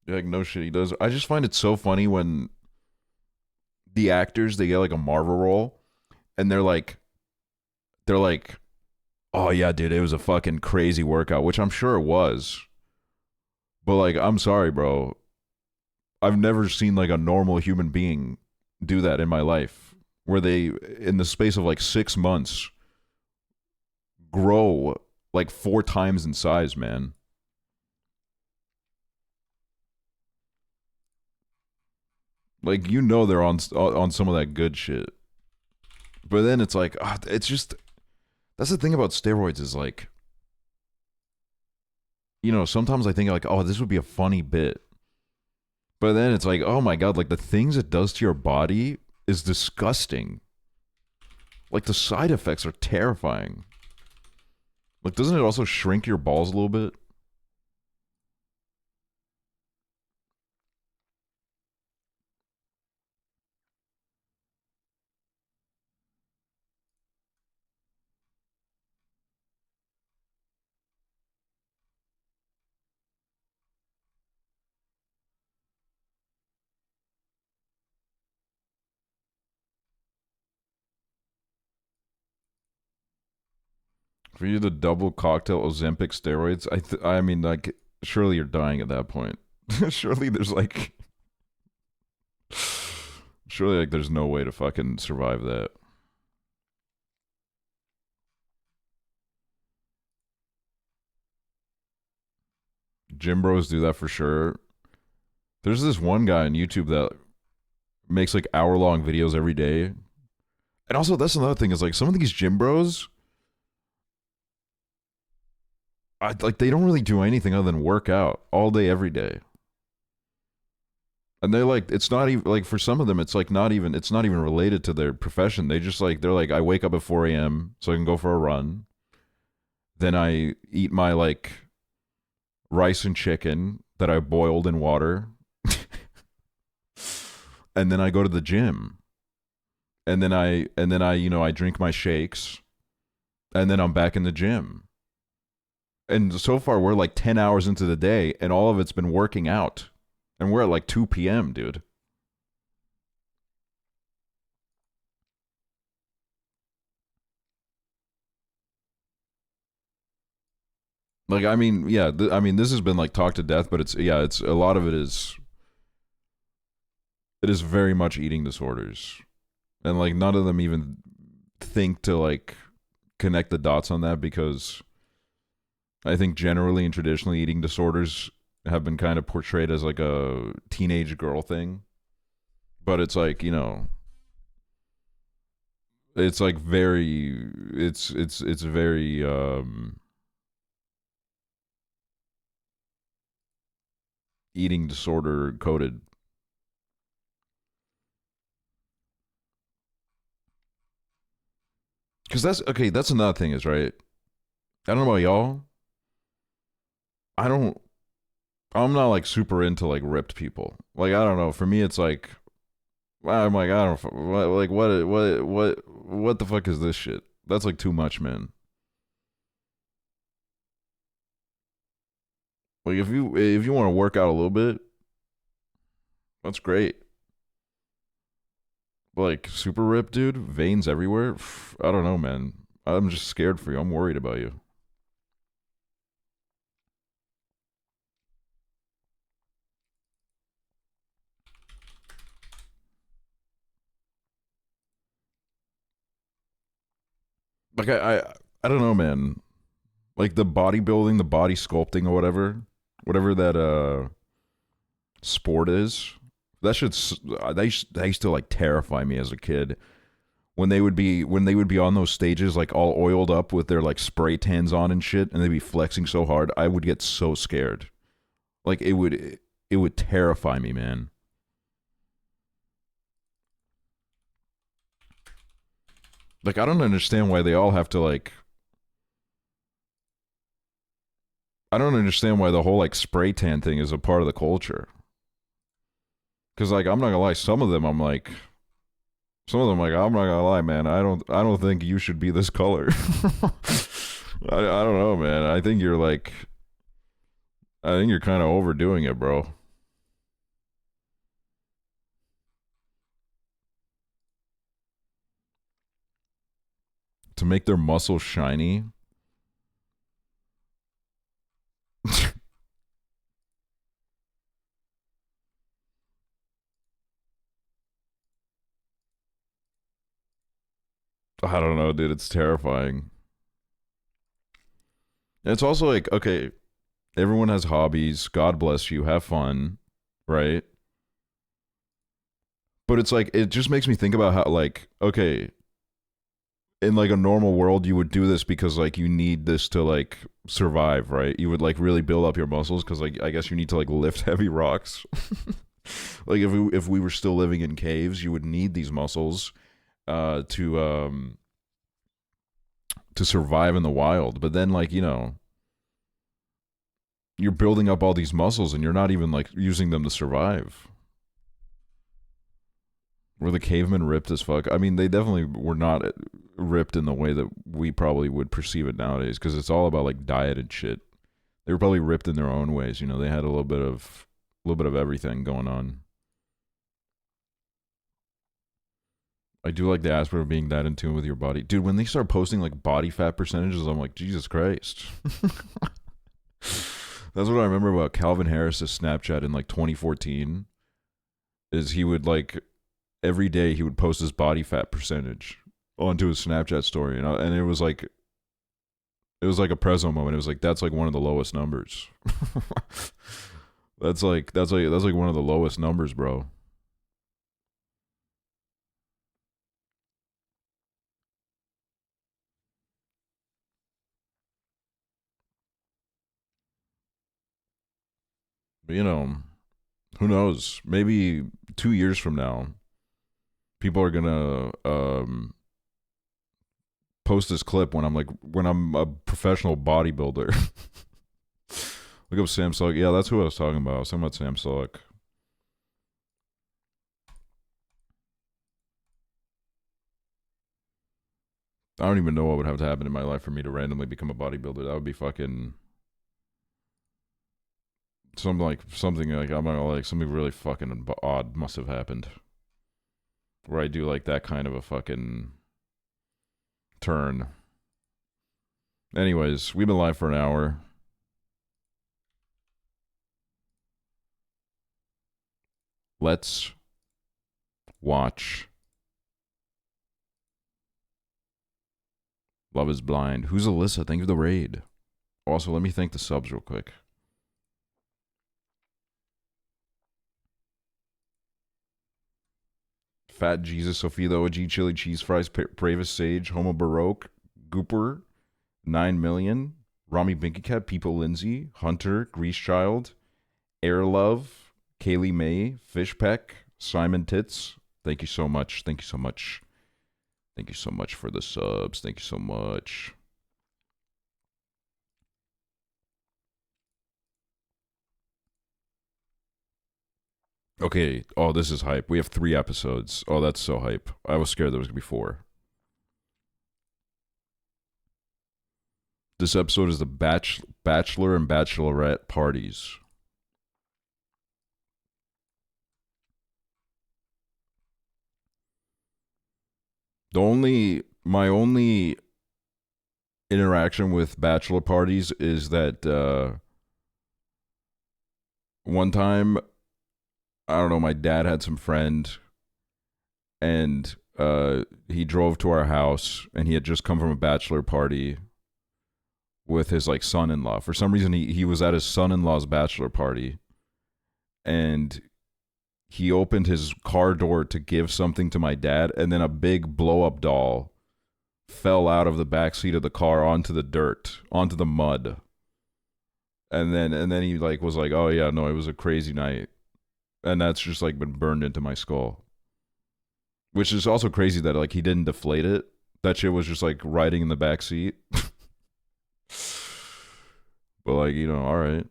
[SPEAKER 5] Yeah, like no shit, he does. I just find it so funny when the actors, they get like a Marvel role, and they're like, oh yeah, dude, it was a fucking crazy workout, which I'm sure it was. But like, I'm sorry, bro. I've never seen like a normal human being do that in my life, where they, in the space of like 6 months, grow like 4 times in size, man. Like, you know, they're on some of that good shit. But then it's like, it's just, that's the thing about steroids is like, you know, sometimes I think like, oh, this would be a funny bit. But then it's like, oh my God, like the things it does to your body is disgusting. Like, the side effects are terrifying. Like, doesn't it also shrink your balls a little bit? For you, the double cocktail Ozempic steroids, I mean, like, surely you're dying at that point. Surely there's like, surely like there's no way to fucking survive that. Gym bros do that for sure. There's this one guy on YouTube that makes like hour-long videos every day. And also, that's another thing, is like some of these gym bros, like, they don't really do anything other than work out all day, every day. And they're like, it's not even like for some of them, it's like not even related to their profession. They just like, they're like, I wake up at 4 a.m. so I can go for a run. Then I eat my like rice and chicken that I boiled in water. And then I go to the gym. And then I, you know, I drink my shakes. And then I'm back in the gym. And so far we're like 10 hours into the day and all of it's been working out. And we're at like 2 p.m., dude. Like, I mean, yeah, I mean, this has been like talked to death, but it's, yeah, it's a lot of it is very much eating disorders. And like, none of them even think to like connect the dots on that because I think generally and traditionally eating disorders have been kind of portrayed as like a teenage girl thing. But it's like, you know, it's like very, it's very, eating disorder coded. Because that's, okay, that's another thing is, right? I don't know about y'all. I don't, I'm not like super into like ripped people. Like, I don't know. For me, it's like, I'm like, I don't, like, what the fuck is this shit? That's like too much, man. Like, if you want to work out a little bit, that's great. Like, super ripped, dude, veins everywhere. I don't know, man. I'm just scared for you. I'm worried about you. Like, I don't know, man. Like the bodybuilding, the body sculpting, or whatever that sport is. That shit's they used to like terrify me as a kid when they would be on those stages like all oiled up with their like spray tans on and shit, and they'd be flexing so hard. I would get so scared. Like it would terrify me, man. Like I don't understand why they all have to like. I don't understand why the whole like spray tan thing is a part of the culture. Cause like I'm not gonna lie, some of them I'm like, I'm not gonna lie, man. I don't think you should be this color. I don't know, man. I think you're like, I think you're kind of overdoing it, bro. To make their muscles shiny. I don't know, dude. It's terrifying. And it's also like, okay, everyone has hobbies. God bless you. Have fun, right? But it's like, it just makes me think about how, like, okay, in like a normal world, you would do this because like you need this to like survive, right? You would like really build up your muscles because like I guess you need to like lift heavy rocks. Like if we were still living in caves, you would need these muscles to survive in the wild. But then like, you know, you're building up all these muscles and you're not even like using them to survive. Were the cavemen ripped as fuck? I mean, they definitely were not ripped in the way that we probably would perceive it nowadays because it's all about like diet and shit. They were probably ripped in their own ways, you know. They had a little bit of everything going on. I do like the aspect of being that in tune with your body. Dude, when they start posting like body fat percentages, I'm like, Jesus Christ. That's what I remember about Calvin Harris's Snapchat in like 2014 is he would like every day he would post his body fat percentage onto his Snapchat story, you know, and it was like a Prezzo moment. It was like that's like one of the lowest numbers. that's like one of the lowest numbers, bro. But you know, Who knows? Maybe 2 years from now, people are gonna post this clip when I'm a professional bodybuilder. Look up Sam Sulek. Yeah, that's who I was talking about. I was talking about Sam Sulek. I don't even know what would have to happen in my life for me to randomly become a bodybuilder. That would be fucking something like I'm not gonna like something really fucking odd must have happened. Where I do like that kind of a fucking turn. Anyways, we've been live for an hour. Let's watch Love is Blind. Who's Alyssa? Thank you for the raid. Also, let me thank the subs real quick. Fat Jesus, Sophia the OG, Chili Cheese Fries, Pravis Sage, Homo Baroque, Gooper, 9 million, Rami Binky Cat, People Lindsay, Hunter, Grease Child, Air Love, Kaylee May, Fishpeck, Simon Tits. Thank you so much. Thank you so much. Thank you so much for the subs. Thank you so much. Okay. Oh, this is hype. We have 3 episodes. Oh, that's so hype. I was scared there was going to be 4. This episode is the Bachelor and Bachelorette parties. My only interaction with bachelor parties is that one time, I don't know, my dad had some friend and he drove to our house and he had just come from a bachelor party with his like son-in-law. For some reason he was at his son-in-law's bachelor party and he opened his car door to give something to my dad, and then a big blow-up doll fell out of the back seat of the car onto the dirt, onto the mud. And then he like was like, "Oh yeah, no, it was a crazy night." And that's just like been burned into my skull. Which is also crazy that like he didn't deflate it. That shit was just like riding in the back seat. But like, you know, all right.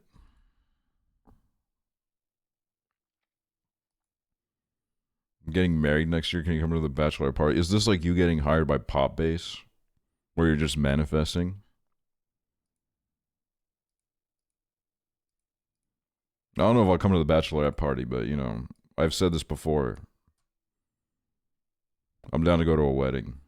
[SPEAKER 5] I'm getting married next year. Can you come to the bachelor party? Is this like you getting hired by Pop Base? Where you're just manifesting? I don't know if I'll come to the bachelorette party, but you know, I've said this before. I'm down to go to a wedding.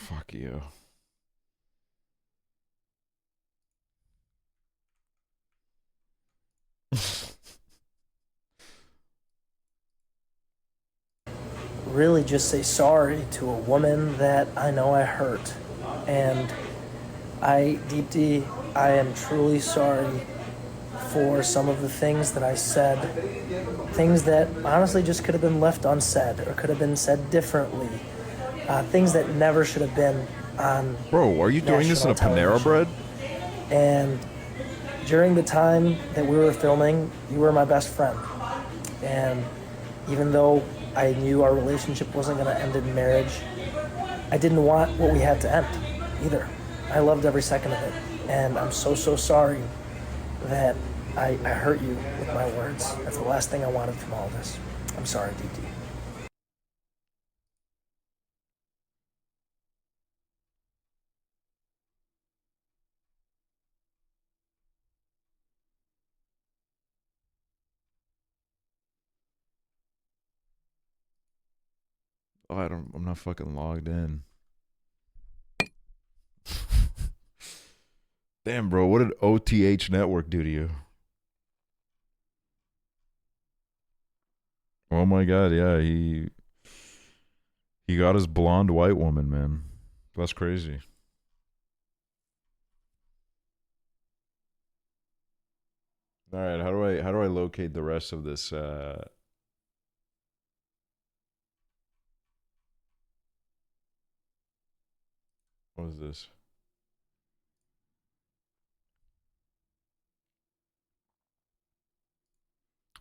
[SPEAKER 5] Fuck you.
[SPEAKER 7] Really just say sorry to a woman that I know I hurt. And I am truly sorry for some of the things that I said. Things that honestly just could have been left unsaid or could have been said differently. Things that never should have been on.
[SPEAKER 5] Bro, are you doing this in a Panera Bread?
[SPEAKER 7] And during the time that we were filming, you were my best friend. And even though I knew our relationship wasn't going to end in marriage, I didn't want what we had to end either. I loved every second of it. And I'm so sorry that I hurt you with my words. That's the last thing I wanted from all of this. I'm sorry, DT.
[SPEAKER 5] Oh, I'm not fucking logged in. Damn, bro, what did OTH Network do to you? Oh my god, yeah, he got his blonde white woman, man. That's crazy. All right, how do I locate the rest of this? What is this?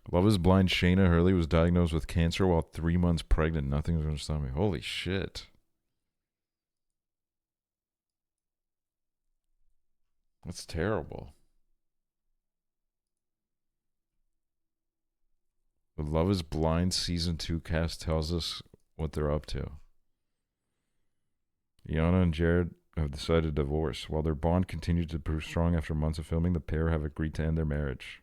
[SPEAKER 5] Love is Blind Shayna Hurley was diagnosed with cancer while 3 months pregnant. Nothing was going to stop me. Holy shit. That's terrible. The Love is Blind Season 2 cast tells us what they're up to. Iana and Jared have decided to divorce. While their bond continued to prove strong after months of filming, the pair have agreed to end their marriage.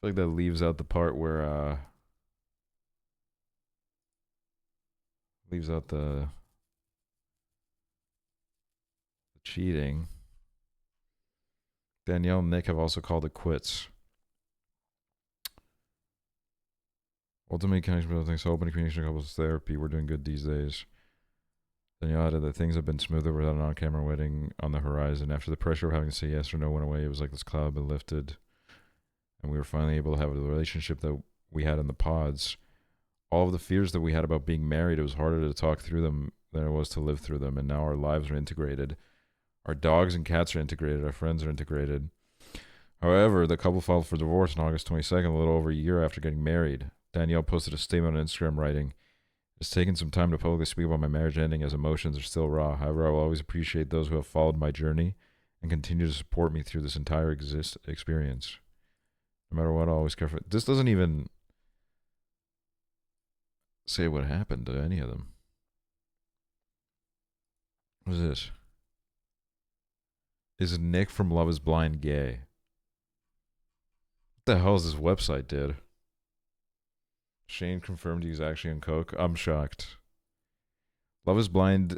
[SPEAKER 5] I feel like that leaves out the part where leaves out the cheating. Danielle and Nick have also called it quits. Ultimately, connection building things, open communication, couples therapy. We're doing good these days. Danielle added that things have been smoother without an on-camera wedding on the horizon. After the pressure of having to say yes or no went away, it was like this cloud had been lifted, and we were finally able to have the relationship that we had in the pods. All of the fears that we had about being married, it was harder to talk through them than it was to live through them, and now our lives are integrated. Our dogs and cats are integrated. Our friends are integrated. However, the couple filed for divorce on August 22nd, a little over a year after getting married. Danielle posted a statement on Instagram writing, "It's taken some time to publicly speak about my marriage ending as emotions are still raw. However, I will always appreciate those who have followed my journey and continue to support me through this entire experience. No matter what, I'll always care for..." This doesn't even say what happened to any of them. What is this? Is Nick from Love is Blind gay? What the hell is this website, dude? Shane confirmed he's actually on coke. I'm shocked. Love is Blind's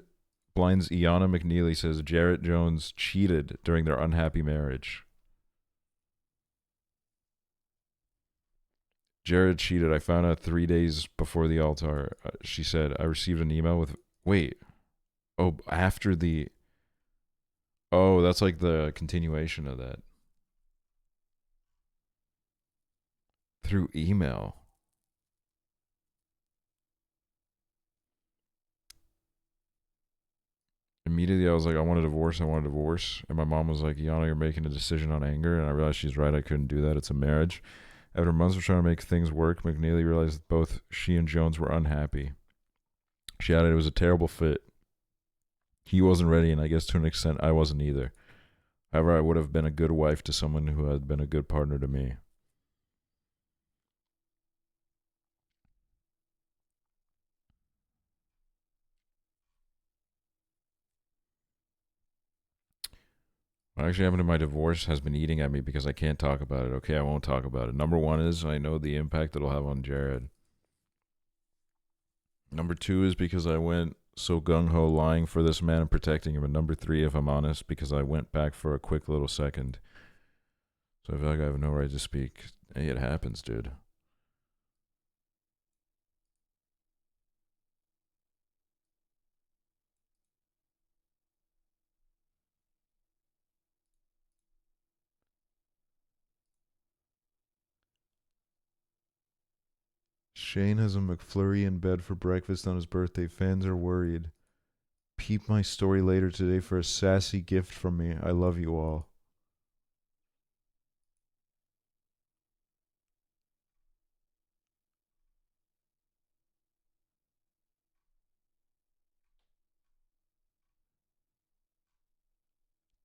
[SPEAKER 5] Iana McNeely says Jarrett Jones cheated during their unhappy marriage. Jared cheated. I found out 3 days before the altar. She said, I received an email with... Wait. Oh, after the... Oh, that's like the continuation of that. Through email. Immediately, I was like, I want a divorce. And my mom was like, Iana, you're making a decision on anger. And I realized she's right. I couldn't do that. It's a marriage. After months of trying to make things work, McNeely realized that both she and Jones were unhappy. She added it was a terrible fit. He wasn't ready, and I guess to an extent I wasn't either. However, I would have been a good wife to someone who had been a good partner to me. What actually happened to my divorce has been eating at me because I can't talk about it. Okay, I won't talk about it. Number one is I know the impact it'll have on Jared. Number two is because I went so gung-ho lying for this man and protecting him. And number three, if I'm honest, because I went back for a quick little second. So I feel like I have no right to speak. Hey, it happens, dude. Shane has a McFlurry in bed for breakfast on his birthday. Fans are worried. Peep my story later today for a sassy gift from me. I love you all.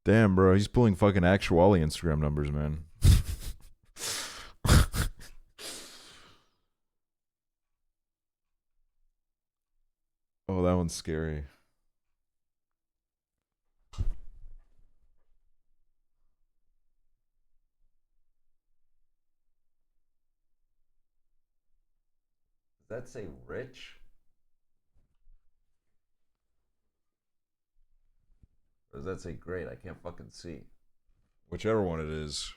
[SPEAKER 5] Damn, bro. He's pulling fucking aksually Instagram numbers, man. Oh, that one's scary. Does that say rich? Or does that say great? I can't fucking see. Whichever one it is.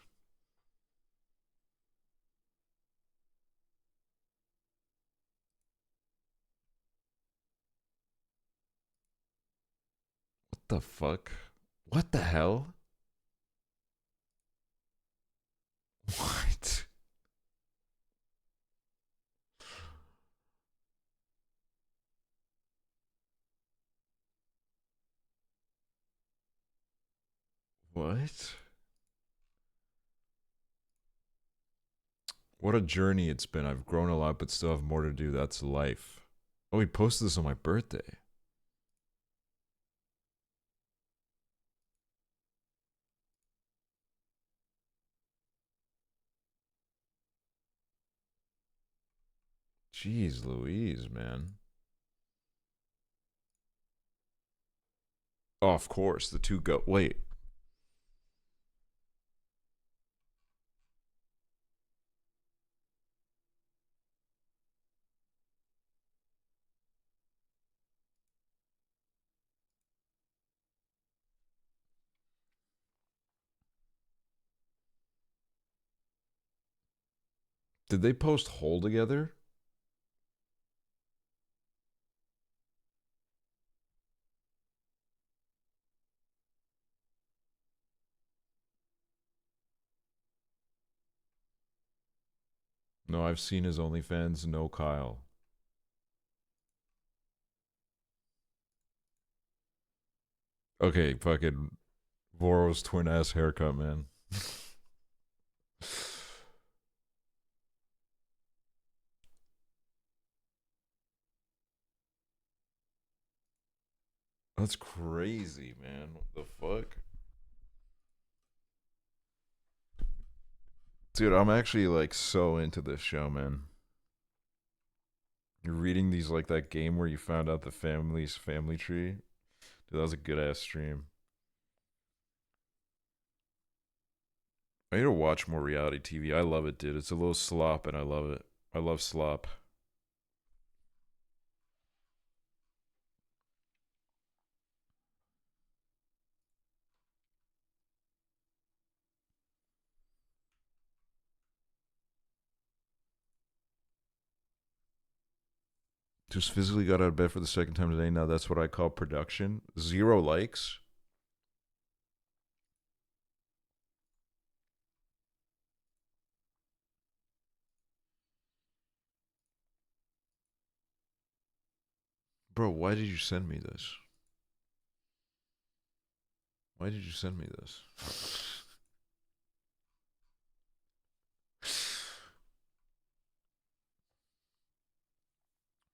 [SPEAKER 5] What the fuck? What the hell? What? What? What a journey it's been. I've grown a lot, but still have more to do. That's life. Oh, he posted this on my birthday. Jeez Louise, man. Oh, of course, the two go. Wait. Did they post Hole together? No, I've seen his OnlyFans. No, Kyle. Okay, fucking Voro's twin ass haircut, man. That's crazy, man. What the fuck? Dude, I'm actually like so into this show, man. You're reading these like that game where you found out the family's family tree. Dude, that was a good ass stream. I need to watch more reality TV. I love it, dude. It's a little slop and I love it. I love slop. Just physically got out of bed for the second time today. Now that's what I call production. 0 likes. Bro, why did you send me this? Why did you send me this?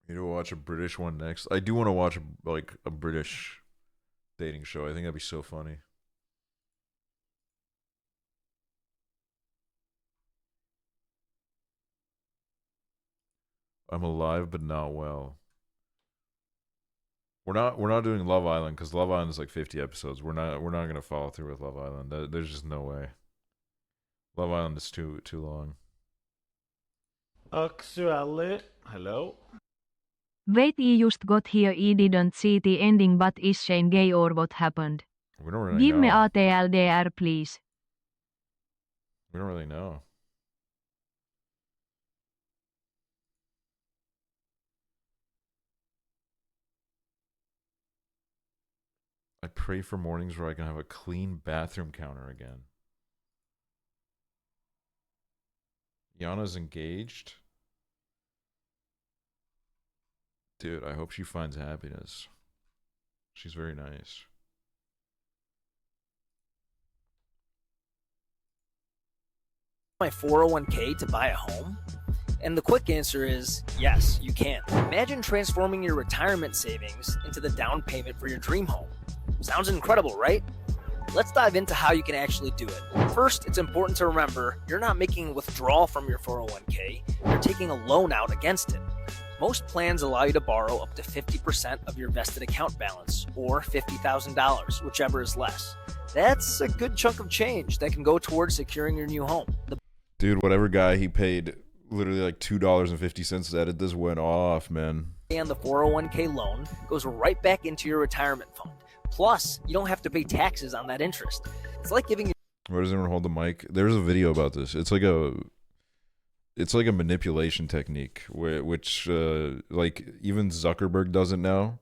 [SPEAKER 5] You need to watch a British one next. I do want to watch like a British dating show. I think that'd be so funny. I'm alive but not well. We're not doing Love Island because Love Island is like 50 episodes. We're not gonna follow through with Love Island. There's just no way. Love Island is too long.
[SPEAKER 8] Aksually, hello.
[SPEAKER 2] Wait, he just got here. He didn't see the ending, but is Shane gay or what happened?
[SPEAKER 5] We don't really
[SPEAKER 2] Give me
[SPEAKER 5] know.
[SPEAKER 2] ATLDR, please.
[SPEAKER 5] We don't really know. I pray for mornings where I can have a clean bathroom counter again. Yana's engaged. Dude, I hope she finds happiness. She's very nice.
[SPEAKER 9] My 401k to buy a home? And the quick answer is yes, you can. Imagine transforming your retirement savings into the down payment for your dream home. Sounds incredible, right? Let's dive into how you can actually do it. First, it's important to remember you're not making a withdrawal from your 401k, you're taking a loan out against it. Most plans allow you to borrow up to 50% of your vested account balance, or $50,000, whichever is less. That's a good chunk of change that can go towards securing your new home.
[SPEAKER 5] Dude, whatever guy he paid literally like $2.50 to edit this went off, man.
[SPEAKER 9] And the 401k loan goes right back into your retirement fund. Plus, you don't have to pay taxes on that interest. It's like giving
[SPEAKER 5] Where does everyone hold the mic? There's a video about this. It's like a manipulation technique which like even Zuckerberg doesn't know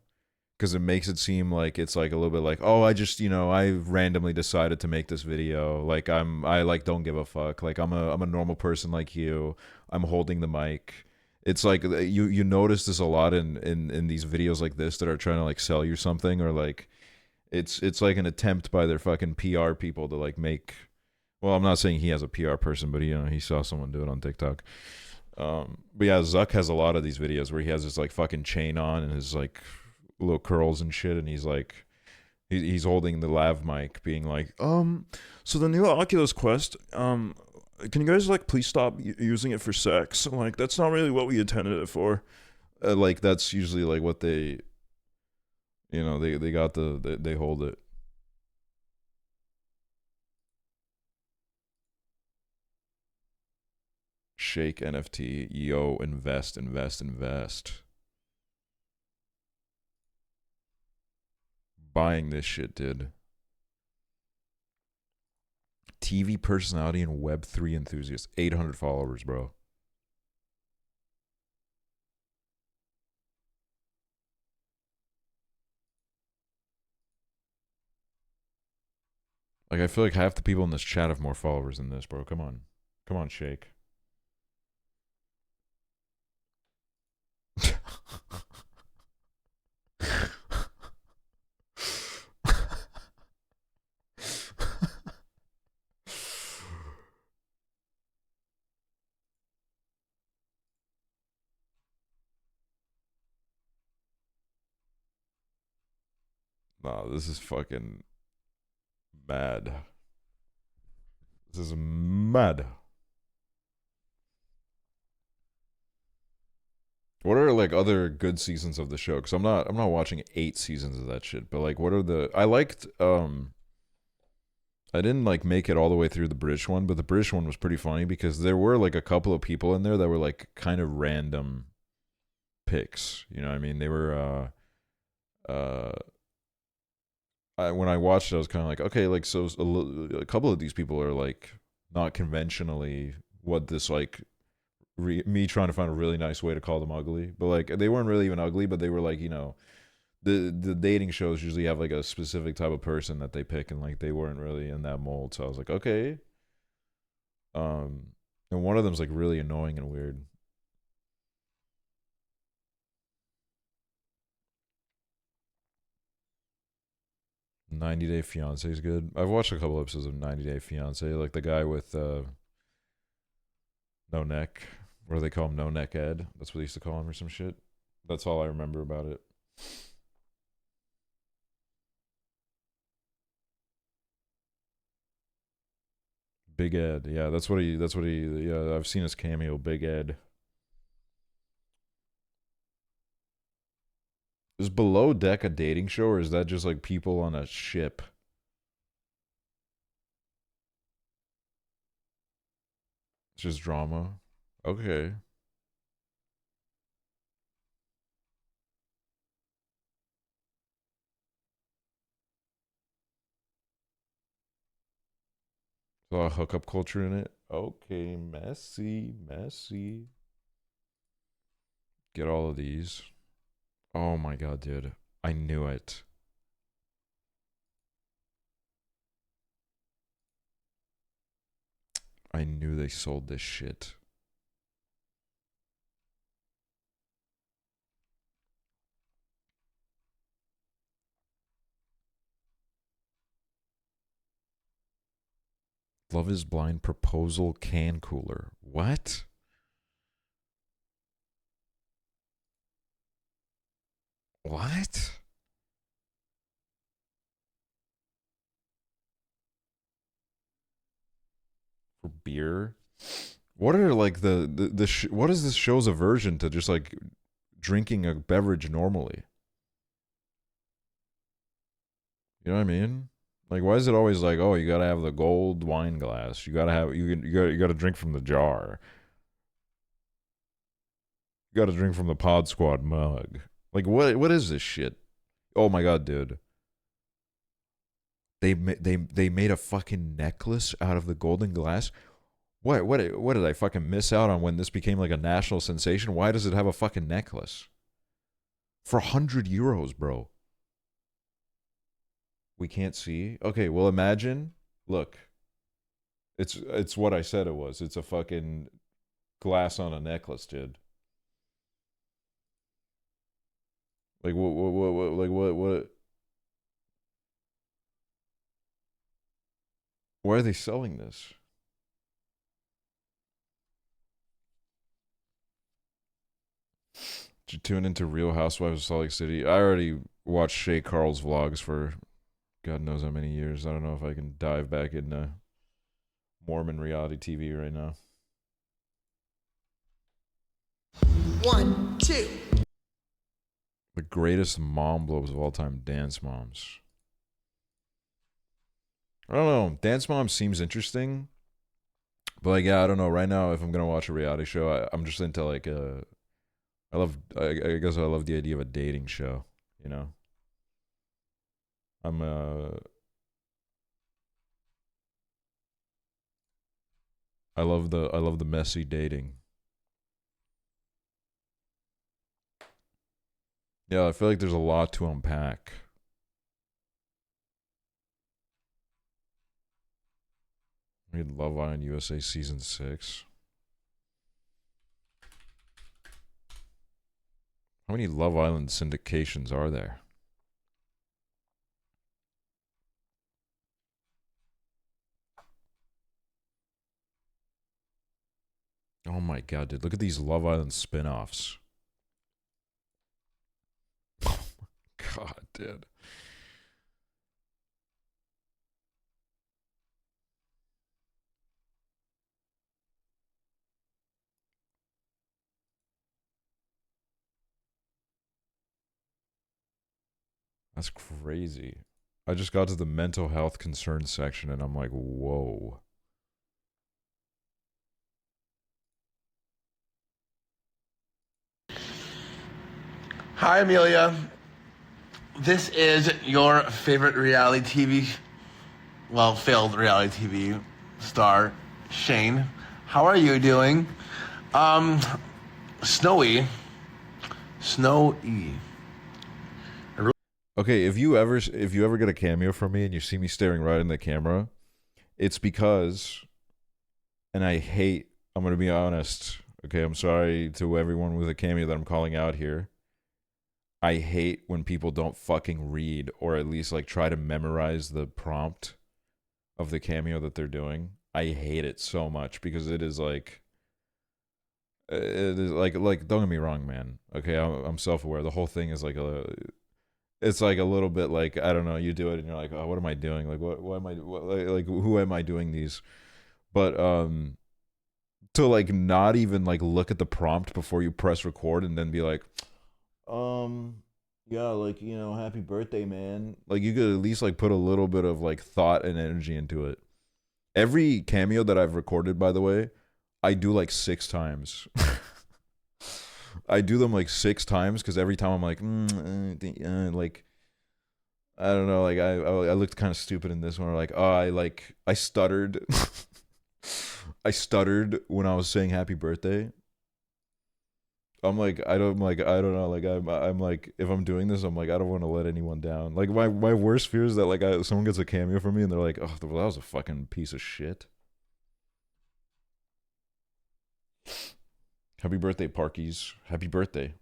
[SPEAKER 5] because it makes it seem like it's like a little bit like, oh, I just, you know, I randomly decided to make this video. Like I like don't give a fuck. Like I'm a normal person like you. I'm holding the mic. It's like you notice this a lot in these videos like this that are trying to like sell you something, or like it's like an attempt by their fucking PR people to like make. Well, I'm not saying he has a PR person, but he saw someone do it on TikTok. But yeah, Zuck has a lot of these videos where he has his like fucking chain on and his like little curls and shit, and he's like he's holding the lav mic, being like, so the new Oculus Quest, can you guys like please stop using it for sex? Like that's not really what we intended it for. Like that's usually like what they, you know, they got they hold it. Shake NFT, yo, invest. Buying this shit, dude. TV personality and Web3 enthusiast. 800 followers, bro. Like, I feel like half the people in this chat have more followers than this, bro. Come on. Come on, Shake. Nah, this is fucking mad. This is mad. What are like other good seasons of the show? Because I'm not watching 8 seasons of that shit. But like, what are the? I liked. I didn't like make it all the way through the British one, but the British one was pretty funny because there were like a couple of people in there that were like kind of random picks. You know what I mean? They were. When I watched it, I was kind of like, okay, like so a couple of these people are like not conventionally what this like. Me trying to find a really nice way to call them ugly, but like they weren't really even ugly, but they were like, you know, the dating shows usually have like a specific type of person that they pick, and like they weren't really in that mold. So I was like, okay. And one of them's like really annoying and weird. "90 Day Fiance" is good. I've watched a couple episodes of "90 Day Fiance," like the guy with no neck. What do they call him? No Neck Ed. That's what they used to call him or some shit. That's all I remember about it. Big Ed. Yeah, that's what he yeah, I've seen his cameo, Big Ed. Is Below Deck a dating show, or is that just like people on a ship? It's just drama. Okay. A lot of hookup culture in it. Okay, messy. Get all of these. Oh my god, dude. I knew it. I knew they sold this shit. Love is Blind proposal can cooler. What? What? For beer? What are like what is this show's aversion to just like drinking a beverage normally? You know what I mean? Like, why is it always like, oh, you gotta have the gold wine glass? You gotta drink from the jar. You gotta drink from the Pod Squad mug. Like, what is this shit? Oh my god, dude. They made a fucking necklace out of the golden glass. What did I fucking miss out on when this became like a national sensation? Why does it have a fucking necklace? For €100, bro. We can't see. Okay, well imagine. Look, it's what I said it was. It's a fucking glass on a necklace, dude. Like what? Why are they selling this? Did you tune into Real Housewives of Salt Lake City? I already watched Shay Carl's vlogs for God knows how many years. I don't know if I can dive back into Mormon reality TV right now.
[SPEAKER 10] 1, 2.
[SPEAKER 5] The greatest mom blows of all time, Dance Moms. I don't know. Dance Moms seems interesting. But like, yeah, I don't know. Right now, if I'm gonna watch a reality show, I'm just into like I guess I love the idea of a dating show, you know. I love the messy dating. Yeah, I feel like there's a lot to unpack. We had Love Island USA season 6. How many Love Island syndications are there? Oh my god, dude. Look at these Love Island spin-offs. Oh my god, dude. That's crazy. I just got to the mental health concerns section and I'm like, whoa.
[SPEAKER 10] Hi, Amelia. This is your favorite reality TV, well, failed reality TV star, Shane. How are you doing? Snowy.
[SPEAKER 5] Okay, if you ever get a cameo from me and you see me staring right in the camera, it's because, and I'm gonna be honest, okay, I'm sorry to everyone with a cameo that I'm calling out here. I hate when people don't fucking read or at least like try to memorize the prompt of the cameo that they're doing. I hate it so much because it is like don't get me wrong, man. Okay, I'm self-aware. The whole thing is like it's like a little bit like, I don't know, you do it and you're like, oh, what am I doing? Like what am I like who am I doing these? But to like not even like look at the prompt before you press record and then be like, yeah, like, you know, happy birthday, man. Like you could at least like put a little bit of like thought and energy into it. Every cameo that I've recorded, by the way, I do like 6 times. I do them like 6 times because every time I'm like, like, I don't know, like I looked kind of stupid in this one. Or like, oh, I stuttered. I stuttered when I was saying happy birthday. I'm like, I don't know, like I'm like, if I'm doing this, I'm like, I don't want to let anyone down. Like my worst fear is that like someone gets a cameo from me and they're like, oh, well, that was a fucking piece of shit. Happy birthday, Parkies. Happy birthday.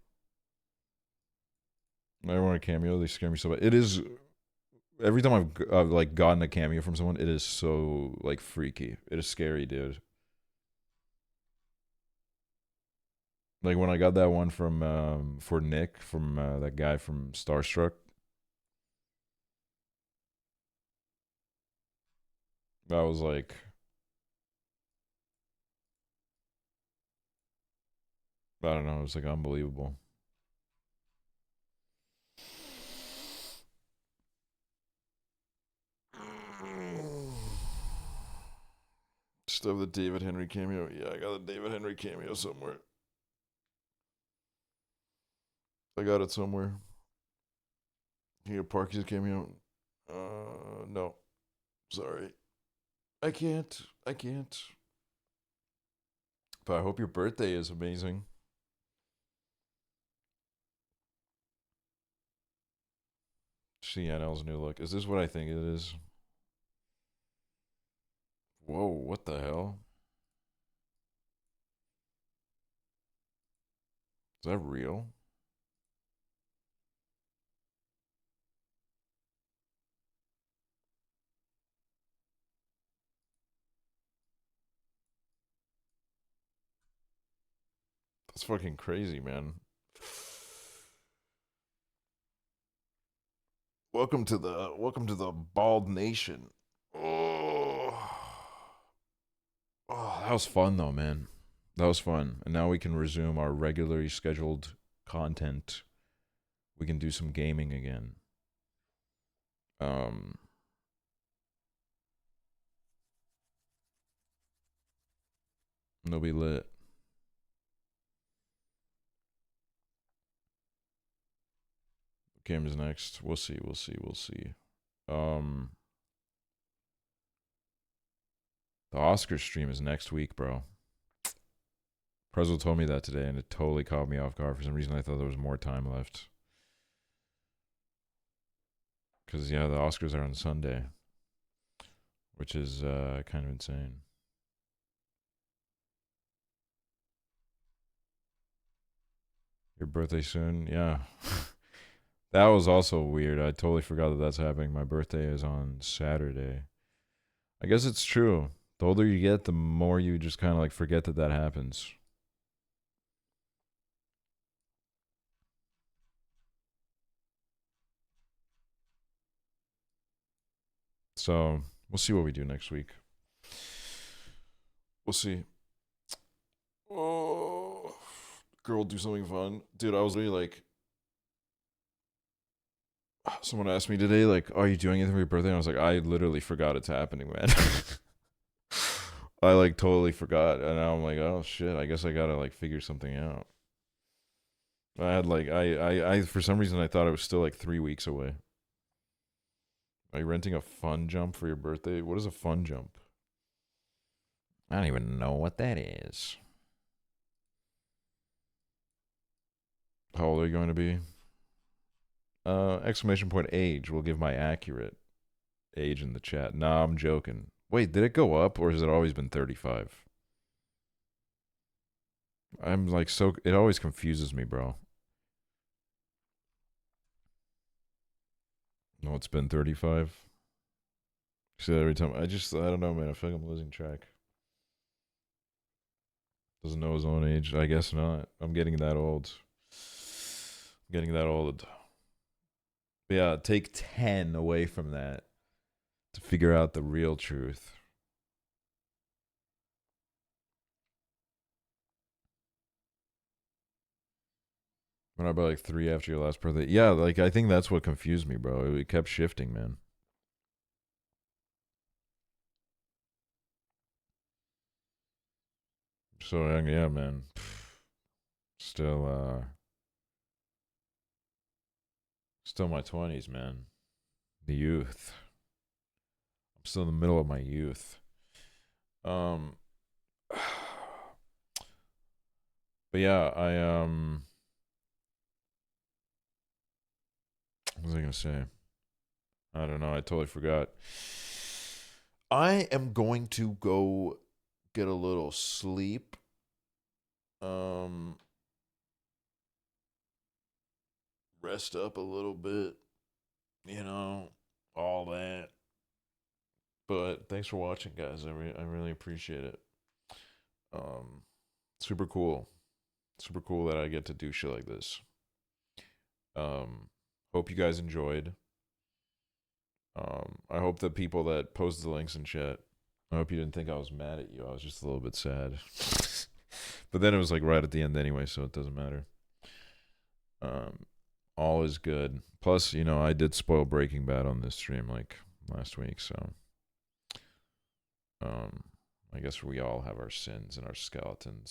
[SPEAKER 5] I don't want a cameo. They scare me so bad. It is, every time I've like gotten a cameo from someone, it is so like freaky. It is scary, dude. Like when I got that one from for Nick from that guy from Starstruck. That was like, I don't know, it was like unbelievable. Still the David Henry cameo. Yeah, I got a David Henry cameo somewhere. I got it somewhere. Here, Parky's cameo. No. Sorry. I can't. But I hope your birthday is amazing. CNL's new look. Is this what I think it is? Whoa, what the hell? Is that real? That's fucking crazy, man. Welcome to the bald nation. Oh, that was fun though, man. That was fun. And now we can resume our regularly scheduled content. We can do some gaming again. It'll be lit. Game is next. We'll see. The Oscar stream is next week, bro. Prezzo told me that today, and it totally caught me off guard. For some reason, I thought there was more time left. Because, yeah, the Oscars are on Sunday, which is kind of insane. Your birthday soon? Yeah. That was also weird. I totally forgot that that's happening. My birthday is on Saturday. I guess it's true. The older you get, the more you just kind of like forget that that happens. So we'll see what we do next week. We'll see. Oh, girl, do something fun. Dude, I was really like, someone asked me today, like, are you doing anything for your birthday? And I was like, I literally forgot it's happening, man. I like totally forgot. And now I'm like, oh shit, I guess I gotta like figure something out. I had like, I for some reason I thought it was still like 3 weeks away. Are you renting a fun jump for your birthday? What is a fun jump? I don't even know what that is. How old are you going to be? Exclamation point age will give my accurate age in the chat. Nah, I'm joking. Wait, did it go up or has it always been 35? I'm like it always confuses me, bro. No, it's been 35. See that every time. I don't know, man. I feel like I'm losing track. Doesn't know his own age. I guess not. I'm getting that old. But yeah, take 10 away from that to figure out the real truth. When I bought like 3 after your last birthday. Yeah, like I think that's what confused me, bro. It kept shifting, man. So yeah, man. Still my 20s, man. The youth. I'm still in the middle of my youth. But yeah, what was I gonna say? I don't know. I totally forgot. I am going to go get a little sleep. Rest up a little bit. You know, all that. But thanks for watching, guys. I really appreciate it. Super cool. Super cool that I get to do shit like this. Hope you guys enjoyed. I hope the people that posted the links in chat, I hope you didn't think I was mad at you. I was just a little bit sad. But then it was like right at the end anyway, so it doesn't matter. All is good. Plus, you know, I did spoil Breaking Bad on this stream like last week, so I guess we all have our sins and our skeletons.